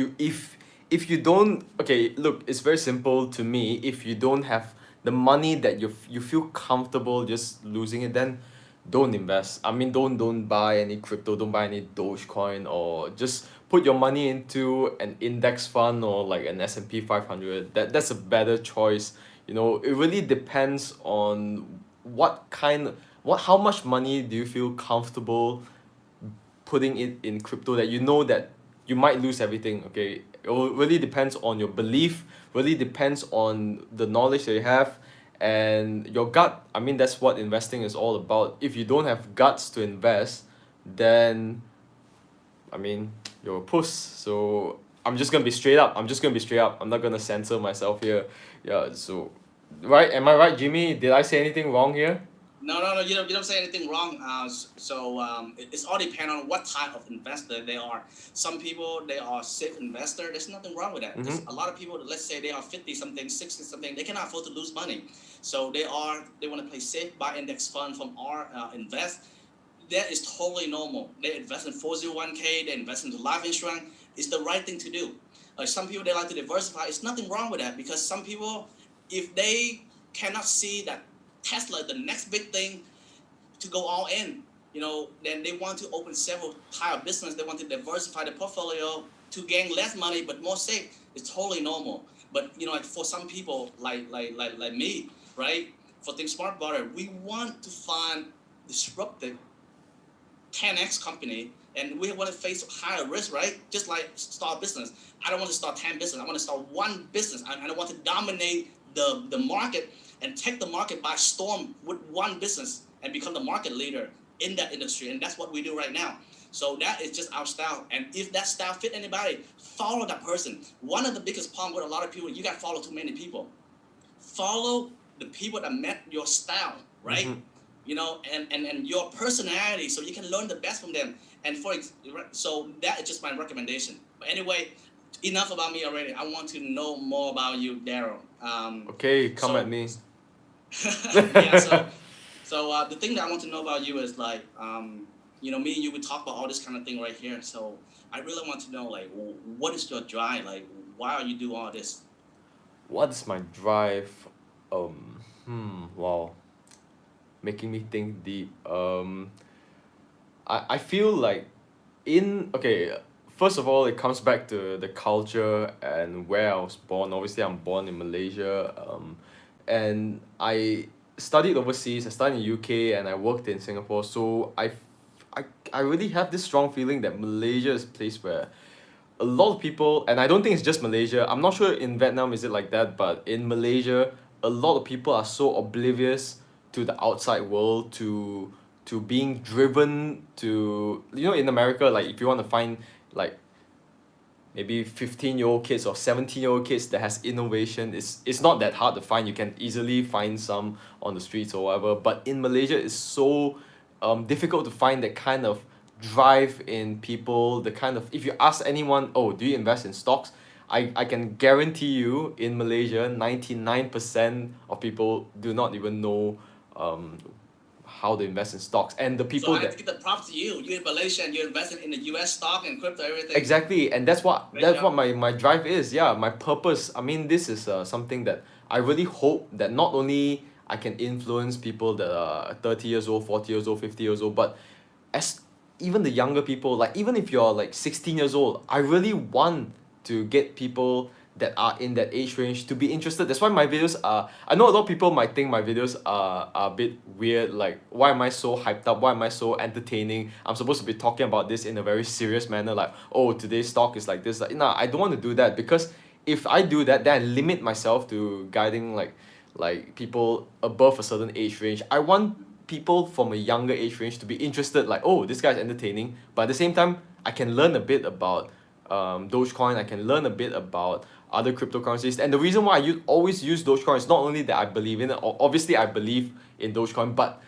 you don't, okay, look, it's very simple to me. If you don't have the money that you feel comfortable just losing it, then don't invest. I mean, don't buy any crypto, don't buy any Dogecoin, or just put your money into an index fund or like an S&P 500. That's a better choice. It really depends on how much money do you feel comfortable putting it in crypto, that that you might lose everything. Okay, really depends on your belief, really depends on the knowledge that you have and your gut. I mean, that's what investing is all about. If you don't have guts to invest, then I mean, you're a puss. So I'm just gonna be straight up. I'm not gonna censor myself here. Yeah, so right, am I right, Jimmy? Did I say anything wrong here? No. You don't say anything wrong. It's all depend on what type of investor they are. Some people they are safe investor. There's nothing wrong with that. Because Mm-hmm. a lot of people, let's say they are 50 something, 60 something, they cannot afford to lose money. So they want to play safe, buy index fund from our invest. That is totally normal. They invest in 401k. They invest into life insurance. It's the right thing to do. Some people they like to diversify. It's nothing wrong with that because some people, if they cannot see that Tesla is the next big thing to go all in, then they want to open several type of business. They want to diversify the portfolio to gain less money but more safe. It's totally normal. But like for some people, like me, right? For ThinkSmart Brothers, we want to find disruptive 10x company, and we want to face higher risk, right? Just like start business. I don't want to start 10 business. I want to start one business. I don't want to dominate the market and take the market by storm with one business and become the market leader in that industry. And that's what we do right now. So that is just our style. And if that style fit anybody, follow that person. One of the biggest problem with a lot of people, you got to follow too many people. Follow the people that met your style, right? Mm-hmm. And your personality, so you can learn the best from them. And so that is just my recommendation. But anyway, enough about me already. I want to know more about you, Darryl. Okay, come at So me. yeah, so the thing that I want to know about you is like, me and you would talk about all this kind of thing right here. So I really want to know like, what is your drive? Like, why are you do all this? What's my drive? Wow, making me think deep. I feel like okay, first of all, it comes back to the culture and where I was born. Obviously, I'm born in Malaysia, and I studied overseas. I studied in UK and I worked in Singapore. So I really have this strong feeling that Malaysia is a place where a lot of people, and I don't think it's just Malaysia. I'm not sure in Vietnam is it like that, but in Malaysia, a lot of people are so oblivious to the outside world, to being driven to, in America, like if you want to find like maybe 15-year-old kids or 17-year-old kids that has innovation, it's not that hard to find. You can easily find some on the streets or whatever. But in Malaysia, it's so difficult to find that kind of drive in people. The kind of, if you ask anyone, oh, do you invest in stocks? I can guarantee you in Malaysia, 99% of people do not even know um, how to invest in stocks. And the So people I that give the props to you. You're in Malaysia and you're investing in the US stock and crypto, everything. exactly, and Great that's what job. my drive is. Yeah, my purpose. I mean, this is something that I really hope that not only I can influence people that are 30 years old, 40 years old, 50 years old, but as even the younger people, like even if you're like 16 years old, I really want to get people that are in that age range to be interested. That's why my videos are, I know a lot of people might think my videos are a bit weird, like why am I so hyped up, why am I so entertaining, I'm supposed to be talking about this in a very serious manner, like, oh, today's stock is like this. Like, nah, I don't want to do that, because if I do that, then I limit myself to guiding like people above a certain age range. I want people from a younger age range to be interested, like, oh, this guy's entertaining, but at the same time I can learn a bit about Dogecoin. I can learn a bit about other cryptocurrencies. And the reason why always use Dogecoin is not only that I believe in it, obviously I believe in Dogecoin, but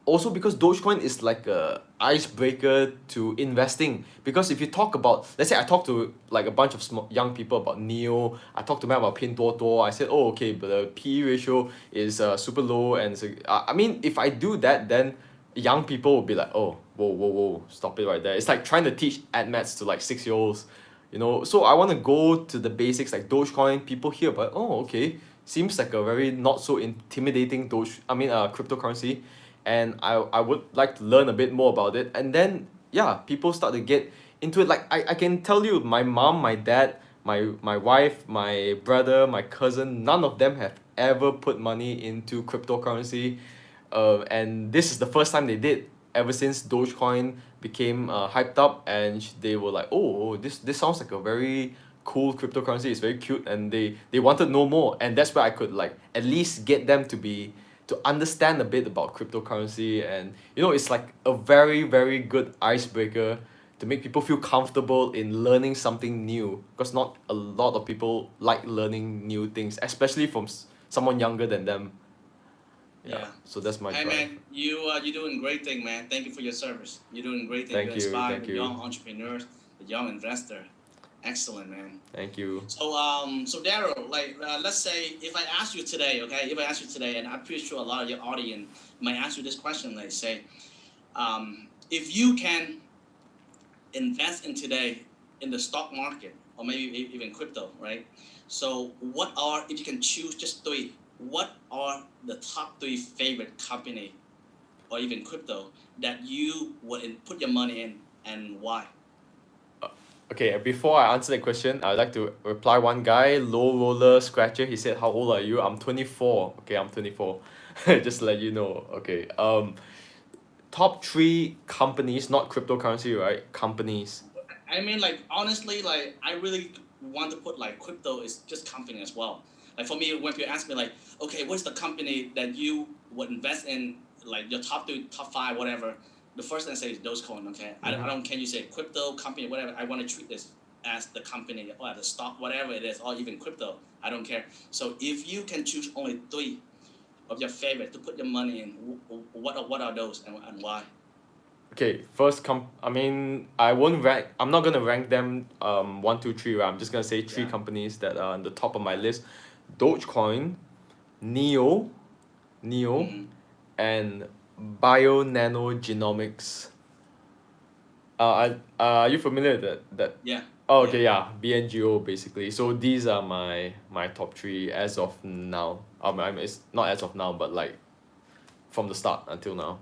also because Dogecoin is like a icebreaker to investing. Because if you talk about, let's say I talk to like a bunch of young people about Neo, I talk to them about Pinduoduo, I said, oh, okay, but the PE ratio is super low, and so, I mean, if I do that, then young people will be like, oh, whoa, stop it right there. It's like trying to teach maths to like 6-year-olds, So I want to go to the basics, like Dogecoin. People hear about, oh, okay, seems like a very not so intimidating cryptocurrency, and I would like to learn a bit more about it. And then yeah, people start to get into it. Like I can tell you, my mom, my dad, my wife, my brother, my cousin, none of them have ever put money into cryptocurrency, and this is the first time they did ever since Dogecoin became hyped up, and they were like, oh, this sounds like a very cool cryptocurrency. It's very cute, and they wanted to know more, and that's where I could like at least get them to understand a bit about cryptocurrency. And it's like a very, very good icebreaker to make people feel comfortable in learning something new, because not a lot of people like learning new things, especially from someone younger than them. Yeah. So that's my Hey drive. man, you're doing great thing, man. Thank you for your service. You're doing great thing. You Thank you. inspire Thank the you. young entrepreneurs, the young investor. Excellent, man. Thank you. So Darryl, like, let's say if I ask you today, okay, if I ask you today, and I'm pretty sure a lot of your audience might ask you this question, like, say, if you can invest in today in the stock market or maybe even crypto, right? So what are, if you can choose just three, what are the top three favorite company or even crypto that you would put your money in and why? Okay, before I answer that question, I'd like to reply one guy, Low Roller Scratcher. He said, "How old are you?" I'm 24. Okay, I'm 24. Just to let you know. Okay. Top three companies, not cryptocurrency, right? Companies. I mean, like, honestly, like, I really want to put, like, crypto is just company as well. Like, for me, when people ask me, like, okay, what's the company that you would invest in, like, your top three, top five, whatever, the first thing I say is Dogecoin, okay? I don't care you say crypto, company, whatever. I want to treat this as the company or the stock, whatever it is, or even crypto. I don't care. So if you can choose only three of your favorite to put your money in, what are those and why? Okay, first I mean, I won't rank. I'm not gonna rank them. One, two, three. Right? I'm just gonna say three Yeah. companies that are on the top of my list: Dogecoin, Neo, Neo, Mm-hmm. and Bio Nanogenomics. Are you familiar with that? Yeah. Oh, Yeah. okay, yeah, BNGO basically. So these are my top three as of now. I mean, it's not as of now, but like from the start until now.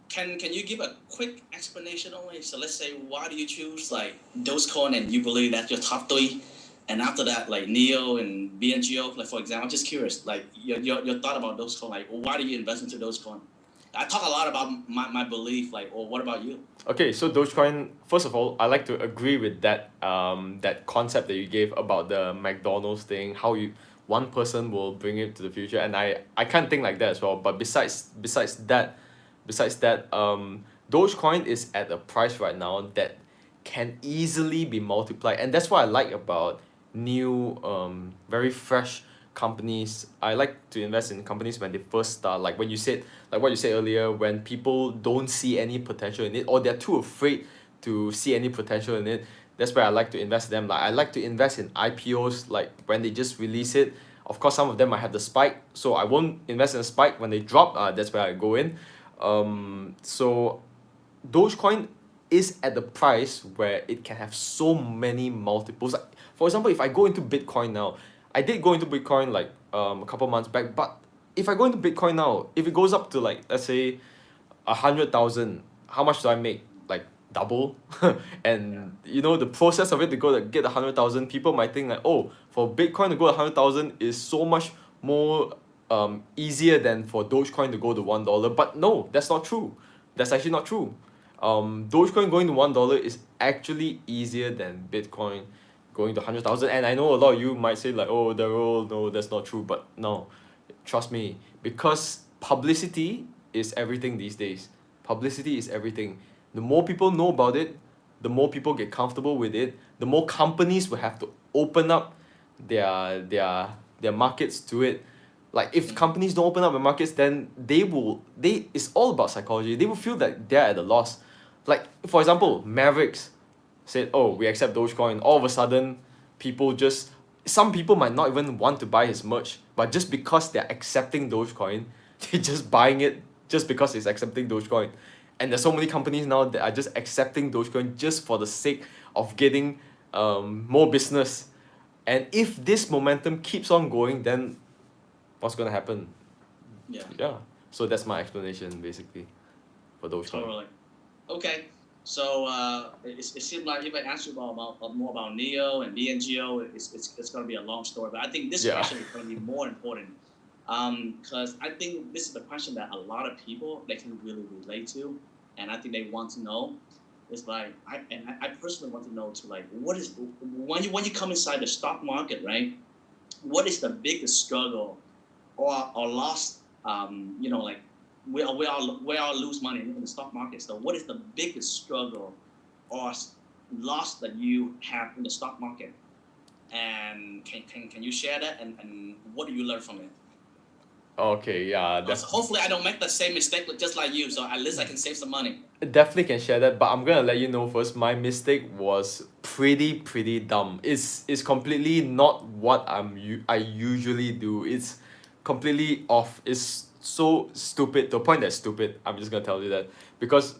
Can you give a quick explanation only? So let's say why do you choose like Dogecoin and you believe that's your top three, and after that like Neo and BNGO, like for example, I'm just curious, like your thought about Dogecoin, like why do you invest into Dogecoin? I talk a lot about my belief, like, or what about you? Okay, so Dogecoin. First of all, I like to agree with that concept that you gave about the McDonald's thing. How you one person will bring it to the future, and I can't think like that as well. But besides that, Dogecoin is at a price right now that can easily be multiplied, and that's what I like about new very fresh companies. I like to invest in companies when they first start, like when you said, like what you said earlier, when people don't see any potential in it or they're too afraid to see any potential in it. That's where I like to invest in them. Like I like to invest in IPOs, like when they just release it. Of course, some of them might have the spike, so I won't invest in a spike. When they drop, that's where I go in. So Dogecoin is at the price where it can have so many multiples. Like, for example, if I go into Bitcoin now, I did go into Bitcoin like a couple months back, but if I go into Bitcoin now, if it goes up to like let's say 100,000, how much do I make? Like double. And you know the process of it to go to get 100,000, people might think like, oh, for Bitcoin to go to 100,000 is so much more easier than for Dogecoin to go to $1. But no, that's not true. That's actually not true. Dogecoin going to $1 is actually easier than Bitcoin going to 100,000. And I know a lot of you might say like, oh, Darryl, no, that's not true. But no, trust me, because publicity is everything these days. Publicity is everything. The more people know about it, the more people get comfortable with it, the more companies will have to open up their markets to it. Like if companies don't open up their markets, then they it's all about psychology. They will feel that they're at a loss. Like for example, Mavericks said, oh, we accept Dogecoin. All of a sudden, some people might not even want to buy his merch, but just because they're accepting Dogecoin, they're just buying it just because it's accepting Dogecoin. And there's so many companies now that are just accepting Dogecoin just for the sake of getting more business. And if this momentum keeps on going, then what's gonna happen? Yeah. Yeah. So that's my explanation basically for Dogecoin. Totally. Okay. So it seems like if I ask you about more about Neo and BNGO, it's going to be a long story. But I think this Yeah. question is going to be more important because I think this is the question that a lot of people they can really relate to, and I think they want to know. It's like I personally want to know too, like what is when you come inside the stock market, right? What is the biggest struggle or loss? Like we all lose money in the stock market. So what is the biggest struggle or loss that you have in the stock market? And can you share that and what do you learn from it? Okay, yeah, So hopefully I don't make the same mistake just like you. So at least I can save some money. definitely can share that, but I'm gonna let you know first. My mistake was pretty dumb. It's completely not what I usually do. It's completely off. It's so stupid to the point that's stupid. I'm just gonna tell you that because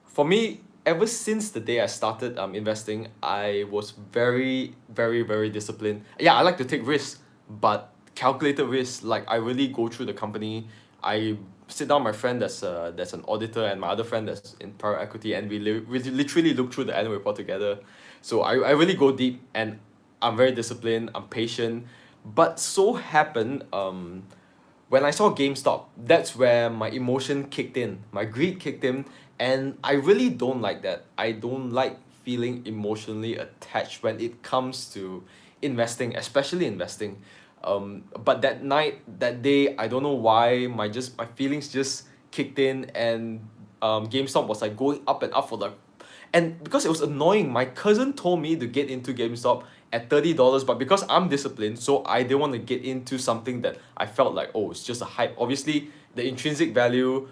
for me, ever since the day I started investing, I was very disciplined. Yeah, I like to take risks, but calculated risks. Like I really go through the company. I sit down with my friend that's an auditor and my other friend that's in private equity, and we literally look through the annual report together. So I really go deep, and I'm very disciplined. I'm patient, but so happened when I saw GameStop, that's where my emotion kicked in, my greed kicked in, and I really don't like that. I don't like feeling emotionally attached when it comes to investing, especially investing. But that night, that day, I don't know why my feelings just kicked in, and GameStop was like going up and up for the, and because it was annoying, my cousin told me to get into GameStop at $30, but because I'm disciplined, so I didn't want to get into something that I felt like, oh, it's just a hype. Obviously, the intrinsic value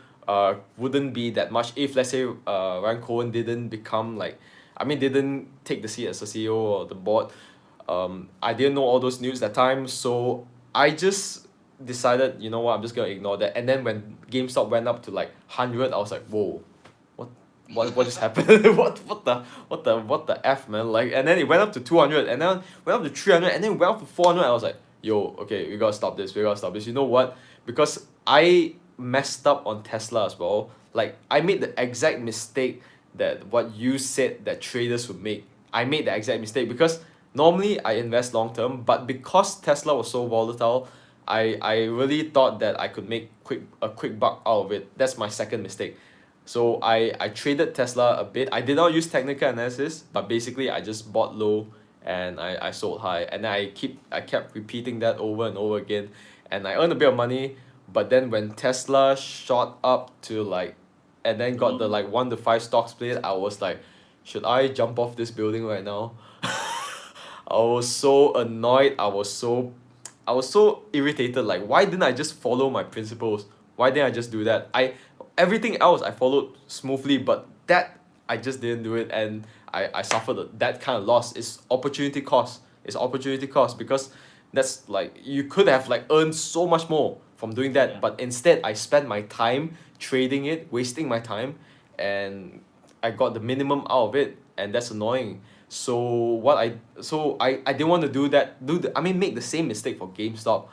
wouldn't be that much if, let's say, Ryan Cohen didn't become like, I mean, didn't take the seat as a CEO or the board. I didn't know all those news that time, so I just decided, you know what, I'm just gonna ignore that. And then when GameStop went up to like 100, I was like, whoa, what just happened? What the F, man? Like, and then it went up to 200, and then went up to 300, and then went up to 400. I was like, yo, okay, we gotta stop this. We gotta stop this. You know what? Because I messed up on Tesla as well. Like, I made the exact mistake that what you said that traders would make. I made the exact mistake because normally I invest long term, but because Tesla was so volatile, I really thought that I could make a quick buck out of it. That's my second mistake. So I traded Tesla a bit. I did not use technical analysis, but basically I just bought low and I sold high. And then I kept repeating that over and over again. And I earned a bit of money, but then when Tesla shot up to like, and then got the like 1 to 5 stock split, I was like, should I jump off this building right now? I was so annoyed. I was so irritated. Like, why didn't I just follow my principles? Why didn't I just do that? Everything else I followed smoothly, but that I just didn't do it, and I suffered that kind of loss. It's opportunity cost. It's opportunity cost because that's like you could have like earned so much more from doing that, Yeah. but instead I spent my time trading it, wasting my time, and I got the minimum out of it, and that's annoying. So I didn't want to do that. Make the same mistake for GameStop,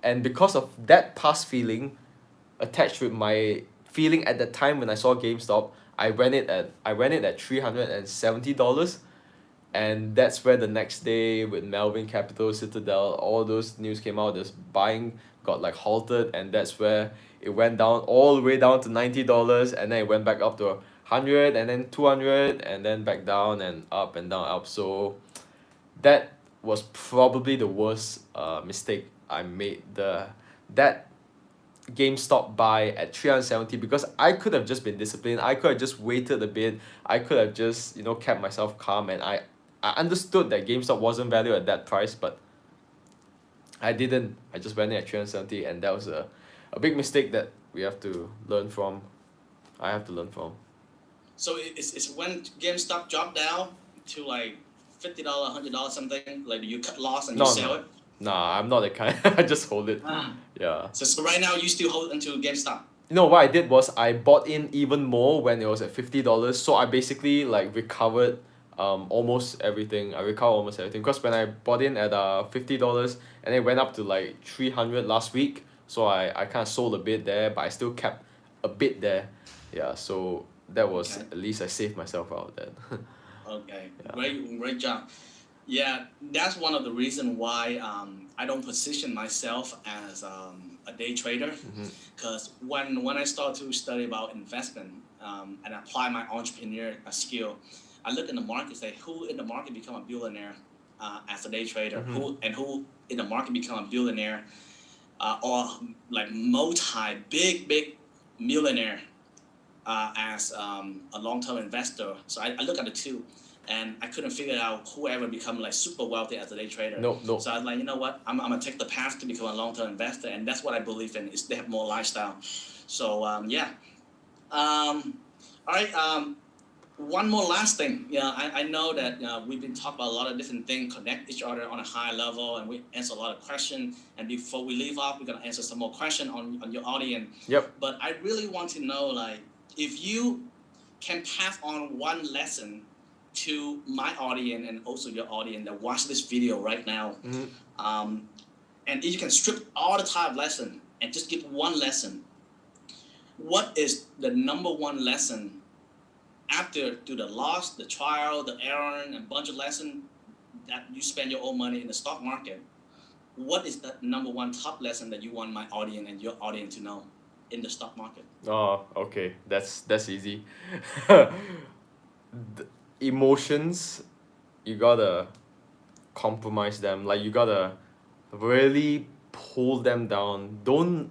and because of that past feeling attached with my feeling at the time when I saw GameStop, I went it at $370, and that's where the next day with Melvin Capital, Citadel, all those news came out. This buying got like halted, and that's where it went down all the way down to $90, and then it went back up to 100, and then 200, and then back down and up and down up. So that was probably the worst mistake I made. That GameStop buy at 370, because I could have just been disciplined. I could have just waited a bit. I could have just kept myself calm, and I understood that GameStop wasn't valued at that price, but I didn't. I just went in at 370, and that was a big mistake that we have to learn from. I have to learn from. So it's when GameStop dropped down to like $50, $100 something. Like you cut loss and you No, sell no. it. Nah, I'm not that kind. I just hold it. Yeah. So right now you still hold into GameStop. What I did was I bought in even more when it was at $50. So I basically like recovered almost everything. I recovered almost everything because when I bought in at $50, and it went up to like 300 last week. So I kind of sold a bit there, but I still kept a bit there. Yeah, so that was Okay. at least I saved myself out then. Okay, great job. Yeah, that's one of the reasons why I don't position myself as a day trader, because when I start to study about investment and apply my entrepreneur skill, I look in the market, say who in the market become a billionaire as a day trader, who in the market become a billionaire or like multi big millionaire as a long term investor. So I look at the two. and I couldn't figure out whoever become like super wealthy as a day trader. No, no. So I was like, you know what? I'm gonna take the path to become a long-term investor, and that's what I believe in. Is they have more lifestyle. So yeah. All right. One more last thing. Yeah, I know that we've been talking about a lot of different things, connect each other on a high level, and we answer a lot of questions. And before we leave off, we're gonna answer some more questions on your audience. Yep. But I really want to know, like, if you can pass on one lesson to my audience and also your audience that watch this video right now, and if you can strip all the type of lesson and just give one lesson, what is the number one lesson after through the loss, the trial, the error, and a bunch of lessons that you spend your own money in the stock market? What is the number one top lesson that you want my audience and your audience to know in the stock market? Oh, okay. That's easy. The emotions, you gotta compromise them. Like you gotta really pull them down. Don't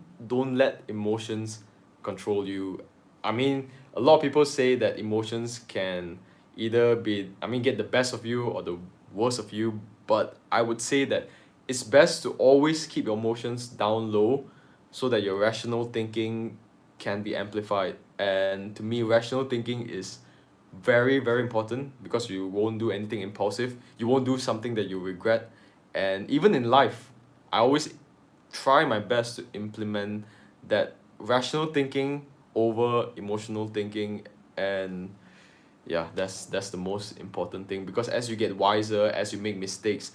let emotions control you. I mean, a lot of people say that emotions can either be, I mean, get the best of you or the worst of you, but I would say that it's best to always keep your emotions down low so that your rational thinking can be amplified. And to me, rational thinking is very, very important because you won't do anything impulsive. You won't do something that you regret. And even in life, I always try my best to implement that rational thinking over emotional thinking. And yeah, that's the most important thing, because as you get wiser, as you make mistakes,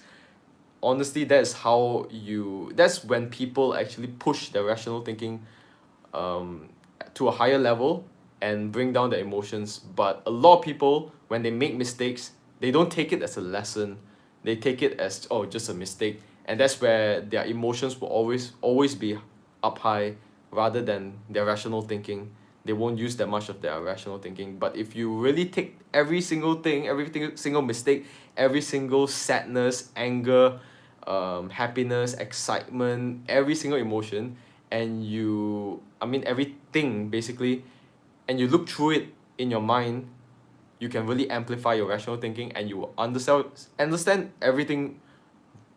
honestly, that's when people actually push their rational thinking um to a higher level and bring down their emotions. But a lot of people, when they make mistakes, they don't take it as a lesson. They take it as, oh, just a mistake, and that's where their emotions will always be up high rather than their rational thinking. They won't use that much of their rational thinking. But if you really take every single thing, single mistake, every single sadness, anger, happiness, excitement, every single emotion, and I mean everything basically, and you look through it in your mind, you can really amplify your rational thinking, and you will understand everything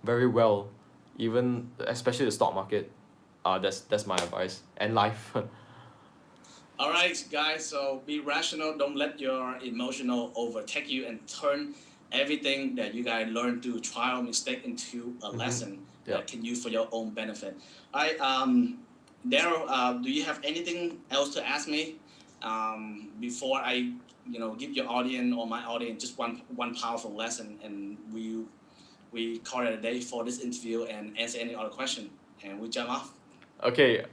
very well, even especially the stock market. That's my advice, and life. All right, guys. So be rational. Don't let your emotional overtake you and turn everything that you guys learn through trial mistake into a lesson Yeah. that can use for your own benefit. All right, Darryl, do you have anything else to ask me before I, give your audience or my audience just one powerful lesson, and we call it a day for this interview and answer any other question, and we jump off. Okay,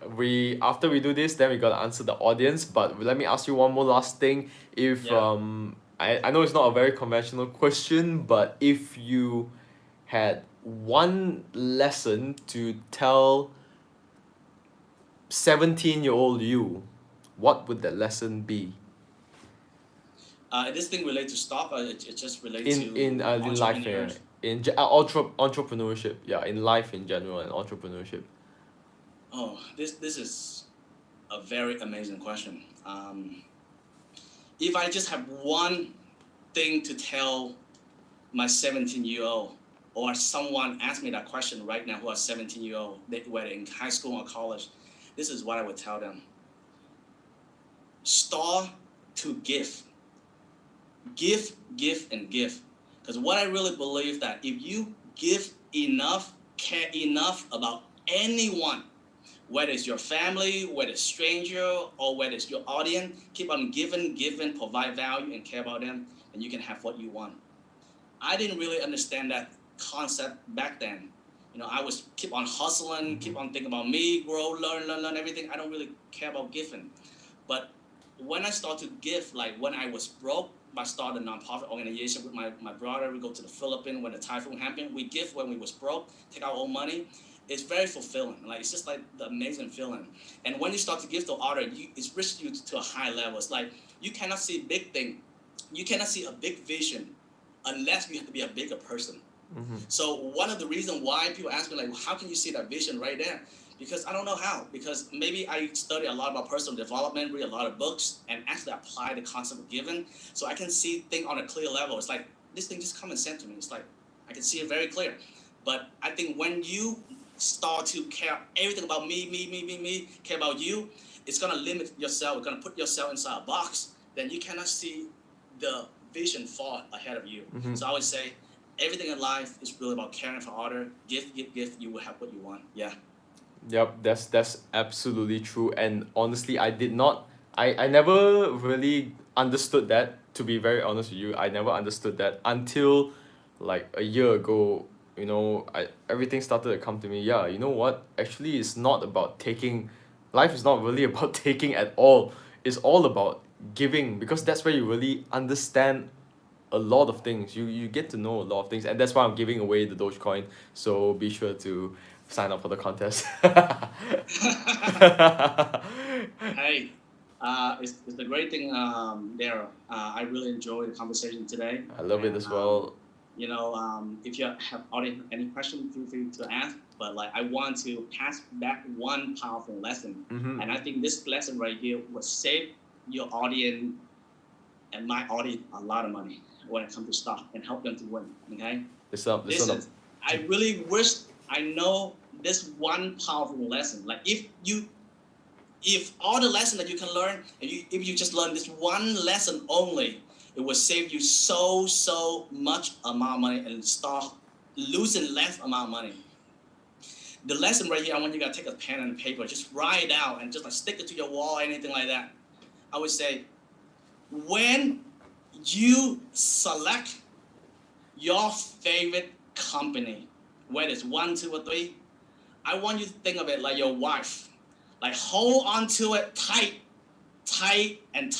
after we do this, then we gotta answer the audience. But let me ask you one more last thing. If Yeah. I know it's not a very conventional question, but if you had one lesson to tell 17-year-old you, what would that lesson be? This thing relate to stock, or it just relate to In life, yeah. entrepreneurs? Entrepreneurship, yeah, in life in general, and entrepreneurship. Oh, this is a very amazing question. If I just have one thing to tell my 17-year-old, or someone ask me that question right now who are 17-year-old, whether in high school or college, this is what I would tell them. Start to give. Give, and give. Because what I really believe that if you give enough, care enough about anyone, whether it's your family, whether it's stranger, or whether it's your audience, keep on giving, provide value, and care about them, and you can have what you want. I didn't really understand that concept back then. I was keep on hustling, keep on thinking about me, grow, learn everything. I don't really care about giving. But when I started to give, like when I was broke, I started a nonprofit organization with my brother. We go to the Philippines when the typhoon happened. We give when we was broke, take our own money. It's very fulfilling. Like it's just like the amazing feeling. And when you start to give to others, it's reached you to a high level. It's like you cannot see big thing, you cannot see a big vision unless you have to be a bigger person. So one of the reasons why people ask me like, how can you see that vision right there? Because I don't know how. Because maybe I study a lot about personal development, read a lot of books, and actually apply the concept of giving. So I can see things on a clear level. It's like this thing just common sense to me. It's like I can see it very clear. But I think when you start to care everything about me, care about you, it's gonna limit yourself. It's gonna put yourself inside a box. Then you cannot see the vision far ahead of you. So I would say everything in life is really about caring for others. Give. You will have what you want. Yeah. Yep, that's absolutely true. And honestly, I never really understood that, to be very honest with you. I never understood that until like a year ago, everything started to come to me. Yeah, you know what? Actually, it's not about taking. Life is not really about taking at all. It's all about giving, because that's where you really understand a lot of things. You get to know a lot of things, and that's why I'm giving away the Dogecoin. So be sure to sign up for the contest. Hey, it's a great thing, Darryl. I really enjoyed the conversation today. I love it And as well. if you have any questions, feel free to ask. But like, I want to pass back one powerful lesson, and I think this lesson right here will save your audience and my audience a lot of money when it comes to stock and help them to win. Okay. Listen up, listen up. I really wish I know this one powerful lesson. Like if all the lesson that you can learn, if you just learn this one lesson only, it will save you so much amount of money and start losing less amount of money. The lesson right here, I want you guys to take a pen and paper, just write it out and just like stick it to your wall or anything like that. I would say, when you select your favorite company, whether it's 1, 2, or 3, I want you to think of it like your wife. Like, hold on to it tight, and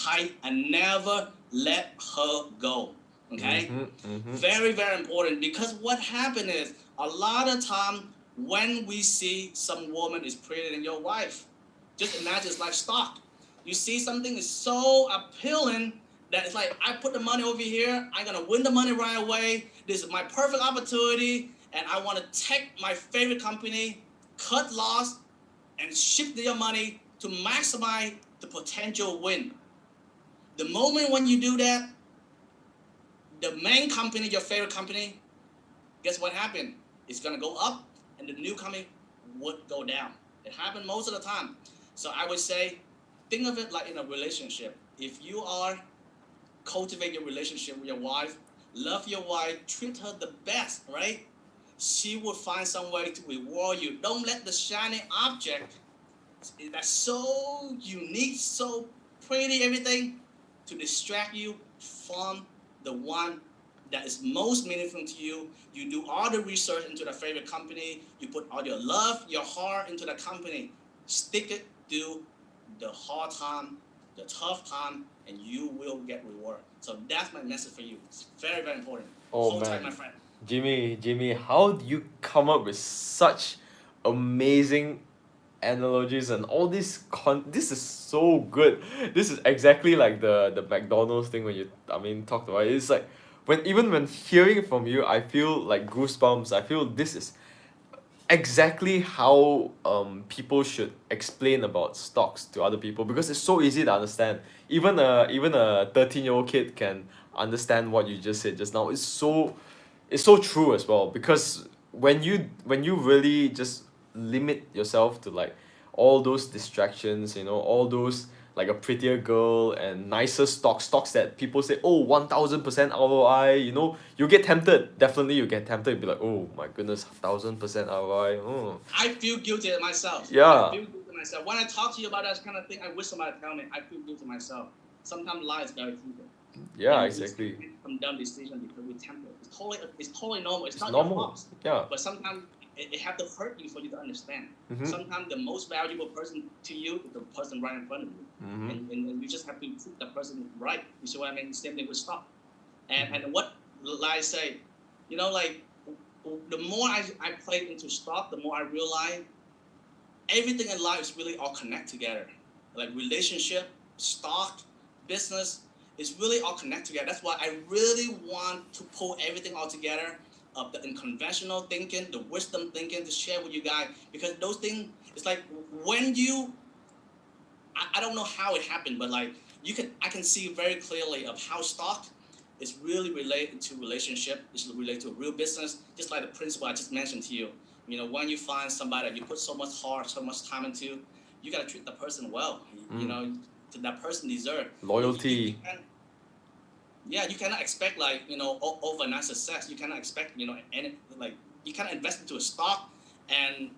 never let her go. Okay? Very, very important, because what happened is a lot of time when we see some woman is prettier than your wife, just imagine it's like stock. You see something is so appealing that it's like, I put the money over here, I'm gonna win the money right away. This is my perfect opportunity, and I want to take my favorite company, cut loss, and shift your money to maximize the potential win. The moment when you do that, the main company, your favorite company, guess what happened? It's gonna go up, and the new company would go down. It happened most of the time. So I would say, think of it like in a relationship. If you are cultivate your relationship with your wife, love your wife, treat her the best, right? She will find some way to reward you. Don't let the shiny object that's so unique, so pretty, everything, to distract you from the one that is most meaningful to you. You do all the research into the favorite company. You put all your love, your heart into the company. Stick it through the hard time, the tough time, and you will get reward. So that's my message for you. It's very, very important. Hold tight, my friend. Jimmy, how do you come up with such amazing analogies and all this this is so good. This is exactly like the McDonald's thing when you talked about it. It's like when hearing it from you, I feel like goosebumps. I feel this is exactly how people should explain about stocks to other people, because it's so easy to understand. Even a 13-year-old kid can understand what you just said just now. It's so true as well, because when you really just limit yourself to like all those distractions, all those like a prettier girl and nicer stocks that people say, oh, 1000% ROI, you get tempted. Definitely you get tempted. Be like, oh my goodness, 1000% ROI. Oh. I feel guilty myself. Yeah. I feel guilty myself. When I talk to you about that kind of thing, I wish somebody tell me. I feel guilty myself. Sometimes life is very simple. Yeah, exactly. We make some dumb decisions because we're tempted. It's totally normal. It's not normal. Your fault. Yeah. But sometimes it have to hurt you for you to understand. Sometimes the most valuable person to you is the person right in front of you, and you just have to treat that person right. You see what I mean? Same thing with stock. And what I say, like, the more I played into stock, the more I realized everything in life is really all connect together. Like relationship, stock, business, it's really all connect together. That's why I really want to pull everything all together, of the unconventional thinking, the wisdom thinking, to share with you guys, because those things, it's like when you, I don't know how it happened, but like I can see very clearly of how stock It's really related to relationship. It's related to real business. Just like the principle I just mentioned to you. When you find somebody that you put so much heart, so much time into, you gotta treat the person well. That person deserve Loyalty. You cannot expect overnight success. You cannot expect any you cannot invest into a stock and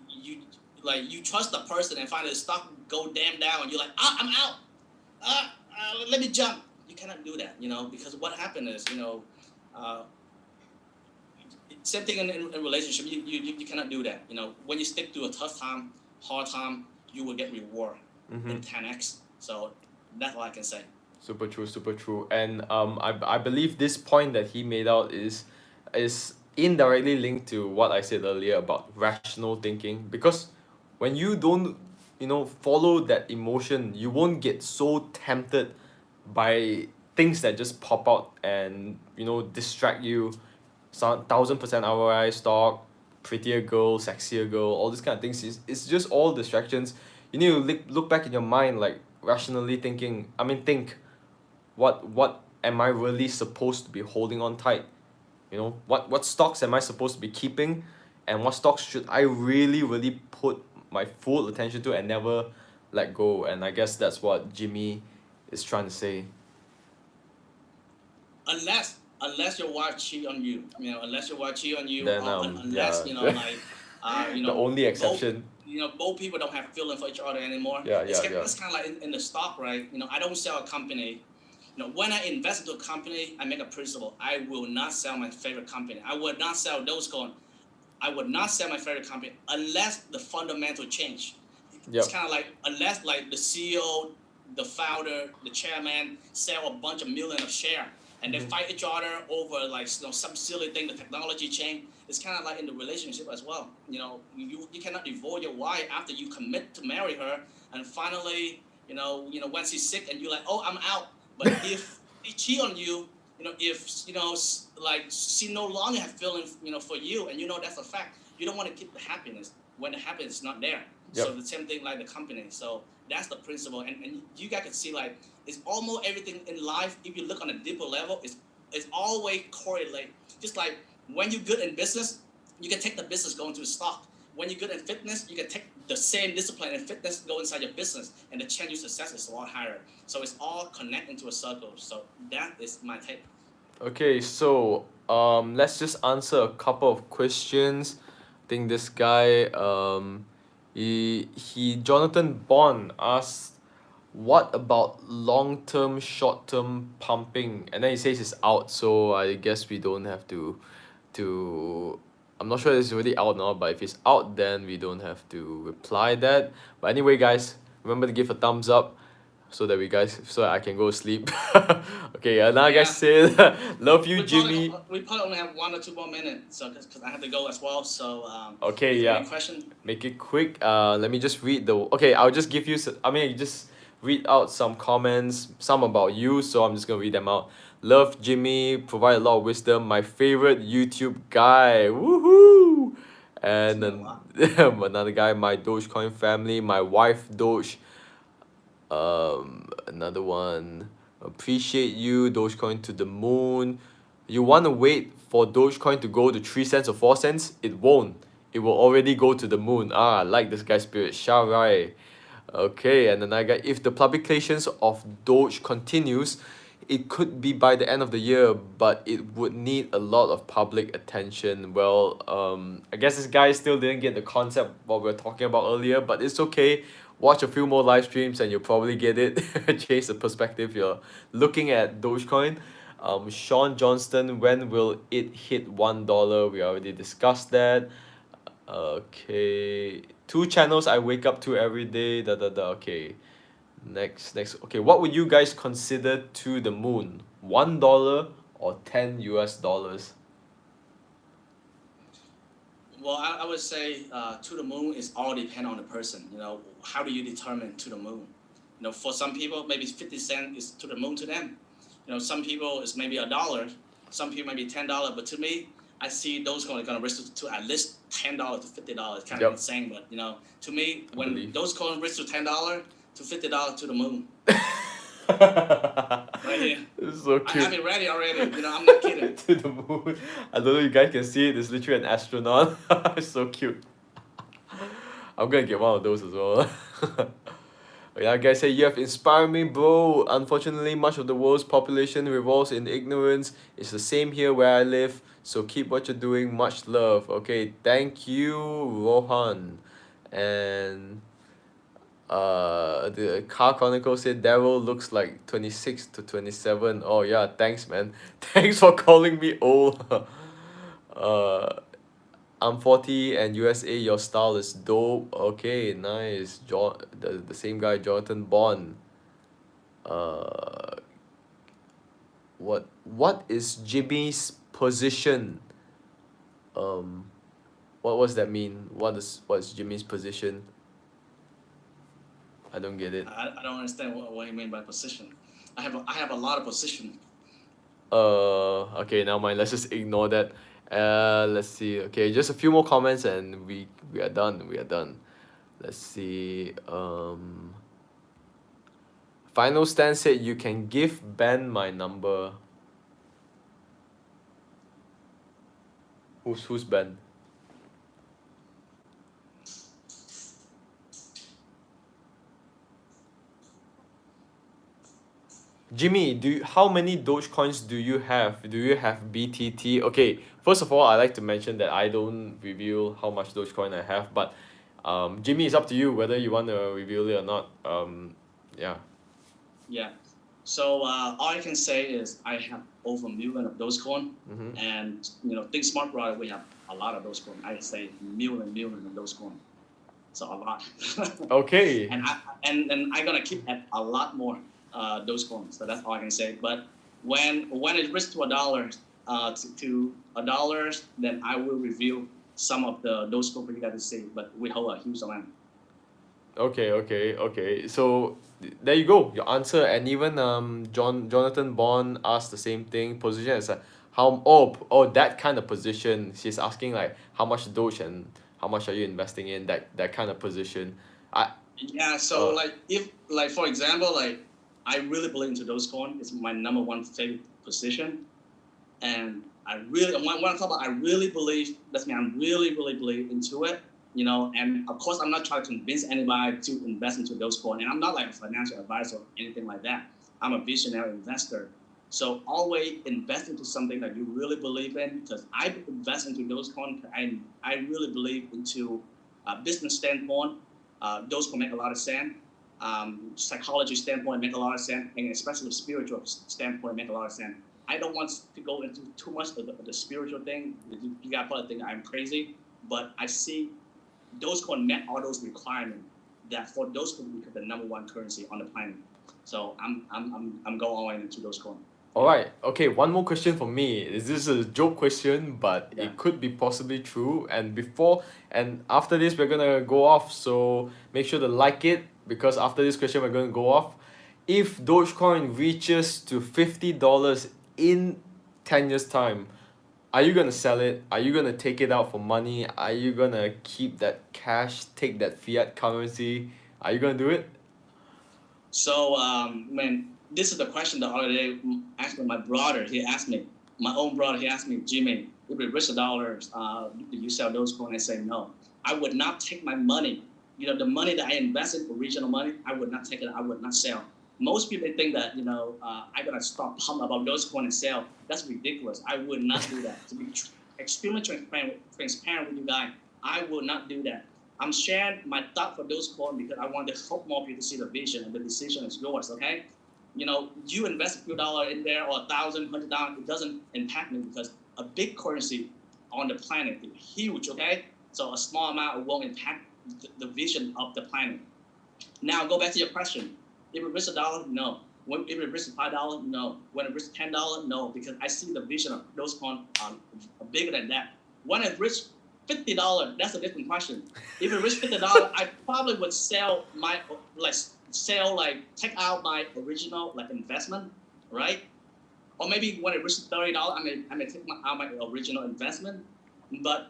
you trust the person and find the stock go damn down and you're like I'm out. Let me jump. You cannot do that, because what happened is same thing in relationship. You cannot do that. When you stick to a tough time, hard time, you will get reward in 10x. So that's all I can say. Super true, super true. And I believe this point that he made out is indirectly linked to what I said earlier about rational thinking. Because when you don't, follow that emotion, you won't get so tempted by things that just pop out and distract you. Some 1,000% ROI stock, prettier girl, sexier girl, all these kind of things. It's just all distractions. You need to look back in your mind, like rationally thinking. I mean, think, what am I really supposed to be holding on tight? What stocks am I supposed to be keeping, and what stocks should I really really put my full attention to and never let go? And I guess that's what Jimmy is trying to say. Unless your wife cheat on you, unless your wife cheat on you, Then unless the only exception. Both people don't have feeling for each other anymore. It's kind of like in the stock, right? I don't sell a company. When I invest into a company, I make a principle. I will not sell my favorite company. I would not sell Dogecoin. I would not sell my favorite company unless the fundamental change. It's kind of like unless like the CEO, the founder, the chairman sell a bunch of million of share and they fight each other over some silly thing, the technology change. It's kind of like in the relationship as well. You cannot divorce your wife after you commit to marry her, and finally, when she's sick and you're like, oh, I'm out. But if she cheat on you, if she no longer have feeling, for you, and that's a fact, you don't want to keep the happiness when the happiness is not there. So the same thing like the company. So that's the principle, and you guys can see it's almost everything in life. If you look on a deeper level, it's always correlate. Just like when you're good in business, you can take the business go into the stock. When you're good in fitness, you can take the same discipline and fitness go inside your business, and the chance of success is a lot higher. So it's all connected into a circle. So that is my take. Okay, so let's just answer a couple of questions. I think this guy Jonathan Bond asked, what about long term, short term pumping? And then he says it's out, so I guess we don't have to I'm not sure it's already out now, but if it's out then we don't have to reply that. But anyway guys, remember to give a thumbs up so that I can go sleep. Okay, another guy said, love you, Jimmy. We probably only have 1 or 2 more minutes, so because I have to go as well. So okay, yeah. Question? Make it quick. Let me just read the. Okay, I'll just give you. Just read out some comments, some about you. So I'm just gonna read them out. Love Jimmy, provide a lot of wisdom. My favorite YouTube guy. Woohoo! And then another guy, my Dogecoin family, my wife Doge. Another one, appreciate you, Dogecoin to the moon. You want to wait for Dogecoin to go to 3 cents or 4 cents? It won't. It will already go to the moon. I like this guy's spirit. Sharai. Okay, and another guy, if the publications of Doge continues, it could be by the end of the year, but it would need a lot of public attention. Well, I guess this guy still didn't get the concept what we were talking about earlier, but it's okay. Watch a few more live streams and you'll probably get it. Change the perspective you're looking at Dogecoin. Sean Johnston, when will it hit $1? We already discussed that. Okay, 2 channels I wake up to every day. Okay, next. Okay, what would you guys consider to the moon? $1 or $10? Well, I would say to the moon is all depend on the person. How do you determine to the moon? For some people, maybe 50 cents is to the moon to them. Some people it's maybe $1. Some people maybe $10. But to me, I see those going to reach to at least $10 to $50. Kind of insane, but to me, when those going to reach to $10 to $50 to the moon. Right here. This is so I have cute. it ready already. I'm not kidding. To the moon. I don't know if you guys can see it. It's literally an astronaut. It's so cute. I'm gonna get one of those as well. Yeah, guys say you have inspired me, bro. Unfortunately, much of the world's population revolves in ignorance. It's the same here where I live. So keep what you're doing. Much love. Okay, thank you, Rohan. And the Car Chronicle said Darryl looks like 26 to 27. Oh yeah, thanks man. Thanks for calling me old. uh I'm 40 and USA, your style is dope. Okay, nice. The same guy, Jonathan Bond. Uh, what is Jimmy's position? Um, what does that mean? What's Jimmy's position? I don't get it. I don't understand what you mean by position. I have a lot of position. Okay, now mind. Let's just ignore that. Let's see. Okay, just a few more comments and we are done. We are done. Let's see. Final Stand said you can give Ben my number. Who's Ben? Jimmy, how many Dogecoins do you have? Do you have BTT? Okay, first of all, I like to mention that I don't reveal how much Dogecoin I have, but Jimmy, it's up to you whether you want to reveal it or not. Yeah. Yeah. So all I can say is I have over 1 million of Dogecoin, Mm-hmm. and ThinkSmart Brothers, we have a lot of Dogecoin. I say million of Dogecoin, so a lot. Okay. And I'm gonna keep at a lot more Dogecoin. So that's all I can say. But when it reaches to $1, to $1, then I will reveal some of the Dogecoin for you guys to see. But we hold a huge amount. Okay. So there you go, your answer. And even Jonathan Bond asked the same thing. Position is that kind of position. She's asking like how much Doge and how much are you investing in that kind of position. Yeah, so Uh, if for example, I really believe into Dogecoin. It's my number one favorite position, and when I talk about I really believe, that's me. I really believe into it. And of course I'm not trying to convince anybody to invest into Dogecoin, and I'm not like a financial advisor or anything like that. I'm a visionary investor. So always invest into something that you really believe in, because I invest into Dogecoin. I really believe into a business standpoint. Dogecoin make a lot of sense. Psychology standpoint make a lot of sense, and especially spiritual standpoint make a lot of sense. I don't want to go into too much of the spiritual thing. You got probably think I'm crazy, but I see Dogecoin met all those requirements that for Dogecoin to become the number one currency on the planet. So I'm going all in into Dogecoin. all right. Okay. One more question for me. Is this a joke question, but Yeah. it could be possibly true. And after this, we're gonna go off. So make sure to like it because after this question, we're gonna go off. If Dogecoin reaches to $50 in 10 years time, are you gonna sell it? Are you gonna take it out for money? Are you gonna keep that cash? Take that fiat currency? Are you gonna do it? So man, this is the question the other day. Actually, my brother, he asked me, my own brother, he asked me, Jimmy, if we reach $1, do you sell Dogecoin? I say no. I would not take my money. The money that I invested, original money, I would not take it. I would not sell. Most people think that I'm gonna start pumping about Dogecoin and sell. That's ridiculous. I would not do that. To be extremely transparent with you guys, I will not do that. I'm sharing my thought for Dogecoin because I want to help more people to see the vision, and the decision is yours. Okay, you invest a few dollars in there or $1,000, $100, it doesn't impact me because a big currency on the planet is huge. Okay, so a small amount won't impact the vision of the planet. Now go back to your question. If it reaches $1, no. If it reaches $5, no. When it reaches $10, no. Because I see the vision of those coins bigger than that. When it reaches $50, that's a different question. If it reaches $50, I probably would sell take out my original investment, right? Or maybe when it reaches $30, I may take out my original investment. But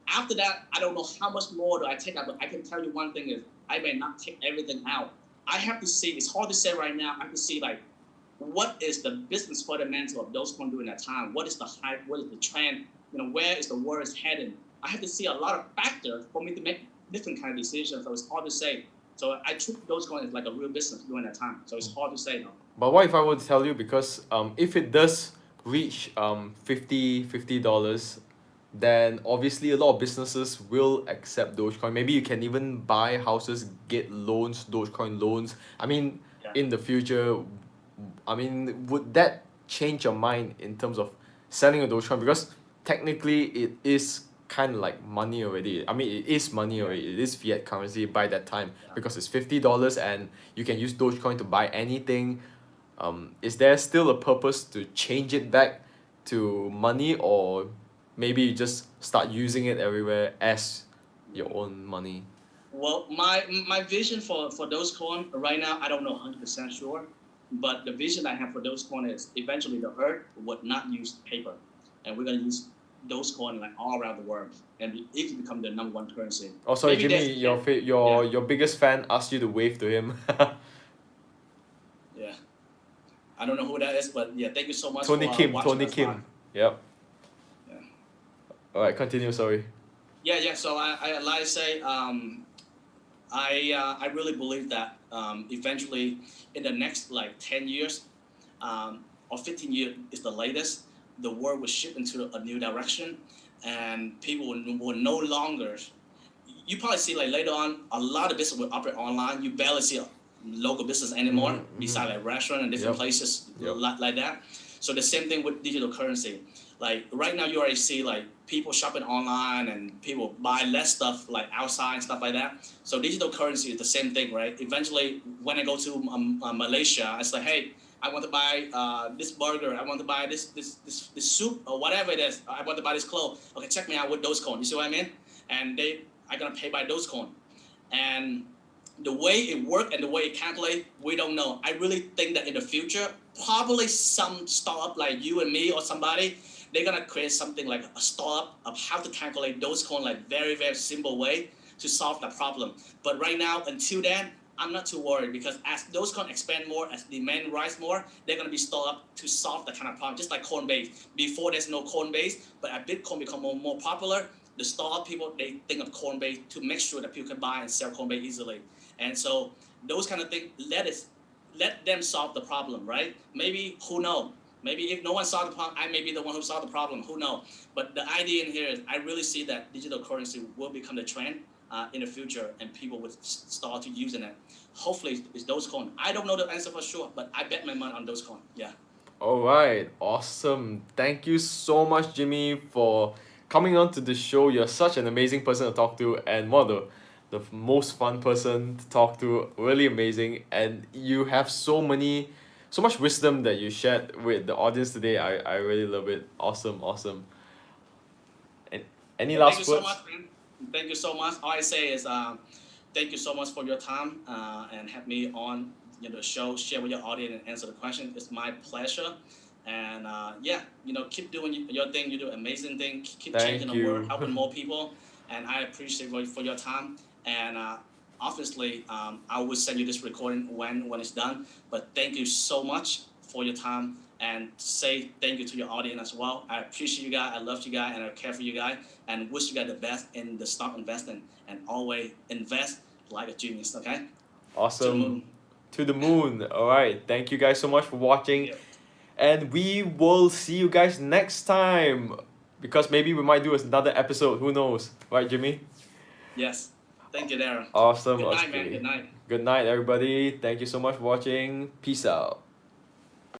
after that, I don't know how much more do I take out. But I can tell you one thing is I may not take everything out. I have to see. It's hard to say right now. I have to see what is the business fundamental of Dogecoin during that time? What is the hype? What is the trend? Where is the world is heading? I had to see a lot of factors for me to make different kind of decisions. So it's hard to say. So I treat Dogecoin as like a real business during that time. So it's hard to say, though. But what if I were to tell you, because if it does reach $50, then obviously a lot of businesses will accept Dogecoin. Maybe you can even buy houses, get loans, Dogecoin loans. I mean, Yeah. in the future, I mean, would that change your mind in terms of selling a Dogecoin? Because technically it is kind of like money already. I mean, it is money already. It is fiat currency by that time, because it's $50 and you can use Dogecoin to buy anything. Is there still a purpose to change it back to money, or maybe you just start using it everywhere as your own money? Well, my vision for Dogecoin right now, I don't know 100% sure, but the vision I have for Dogecoin is eventually the earth would not use paper, and we're gonna use Dogecoin like all around the world, and it can become the number one currency. Oh, sorry, Maybe Jimmy, your Yeah. your biggest fan asked you to wave to him. Yeah, I don't know who that is, but yeah, thank you so much Tony for Kim, watching Tony us live. Kim. Yep. Yeah. All right, continue. Sorry. Yeah. So I like to say, I really believe that eventually in the next like 10 years or 15 years is the latest, the world will shift into a new direction, and people will no longer. You probably see like later on a lot of business will operate online. You barely see a local business anymore, besides like restaurant and different Yep. places Yep. like that. So the same thing with digital currency. Like right now, you already see like people shopping online and people buy less stuff like outside and stuff like that. So digital currency is the same thing, right? Eventually, when I go to Malaysia, it's like, hey, I want to buy this burger. I want to buy this soup or whatever it is. I want to buy this clothes. Okay, check me out with Dogecoin. You see what I mean? And they are gonna pay by Dogecoin. And the way it works and the way it calculates, we don't know. I really think that in the future, probably some startup like you and me or somebody, they're gonna create something like a startup of how to calculate Dogecoin like very, very simple way to solve the problem. But right now, until then, I'm not too worried, because as Dogecoin expand more, as demand rise more, they're gonna be startup to solve that kind of problem. Just like Coinbase. Before there's no Coinbase, but as Bitcoin become more popular, the startup people, they think of Coinbase to make sure that people can buy and sell Coinbase easily. And so those kind of things, let them solve the problem, right? Maybe, who knows? Maybe if no one solved the problem, I may be the one who solved the problem. Who knows? But the idea in here is I really see that digital currency will become the trend in the future, and people will start to using it. Hopefully, it's Dogecoin. I don't know the answer for sure, but I bet my money on Dogecoin. Yeah. All right, awesome. Thank you so much, Jimmy, for coming on to the show. You're such an amazing person to talk to, and one of the most fun person to talk to. Really amazing, and you have so much wisdom that you shared with the audience today. I really love it. Awesome. And any Thank you last so words? much, man. Thank you so much. All I say is thank you so much for your time and have me on the show, share with your audience and answer the question. It's my pleasure. And yeah, keep doing your thing. You do an amazing thing. Keep Thank changing the you. world, helping more people. And I appreciate for your time. And obviously, I will send you this recording when it's done. But thank you so much for your time. And say thank you to your audience as well. I appreciate you guys. I love you guys, and I care for you guys. And wish you guys the best in the stock investing. And always invest like a genius. Okay. Awesome. To the moon. All right. Thank you guys so much for watching. Yeah. And we will see you guys next time, because maybe we might do another episode. Who knows? Right, Jimmy? Yes. Thank you, Darryl. Awesome. Good That's night, man. great. Good night. Good night, everybody. Thank you so much for watching. Peace out.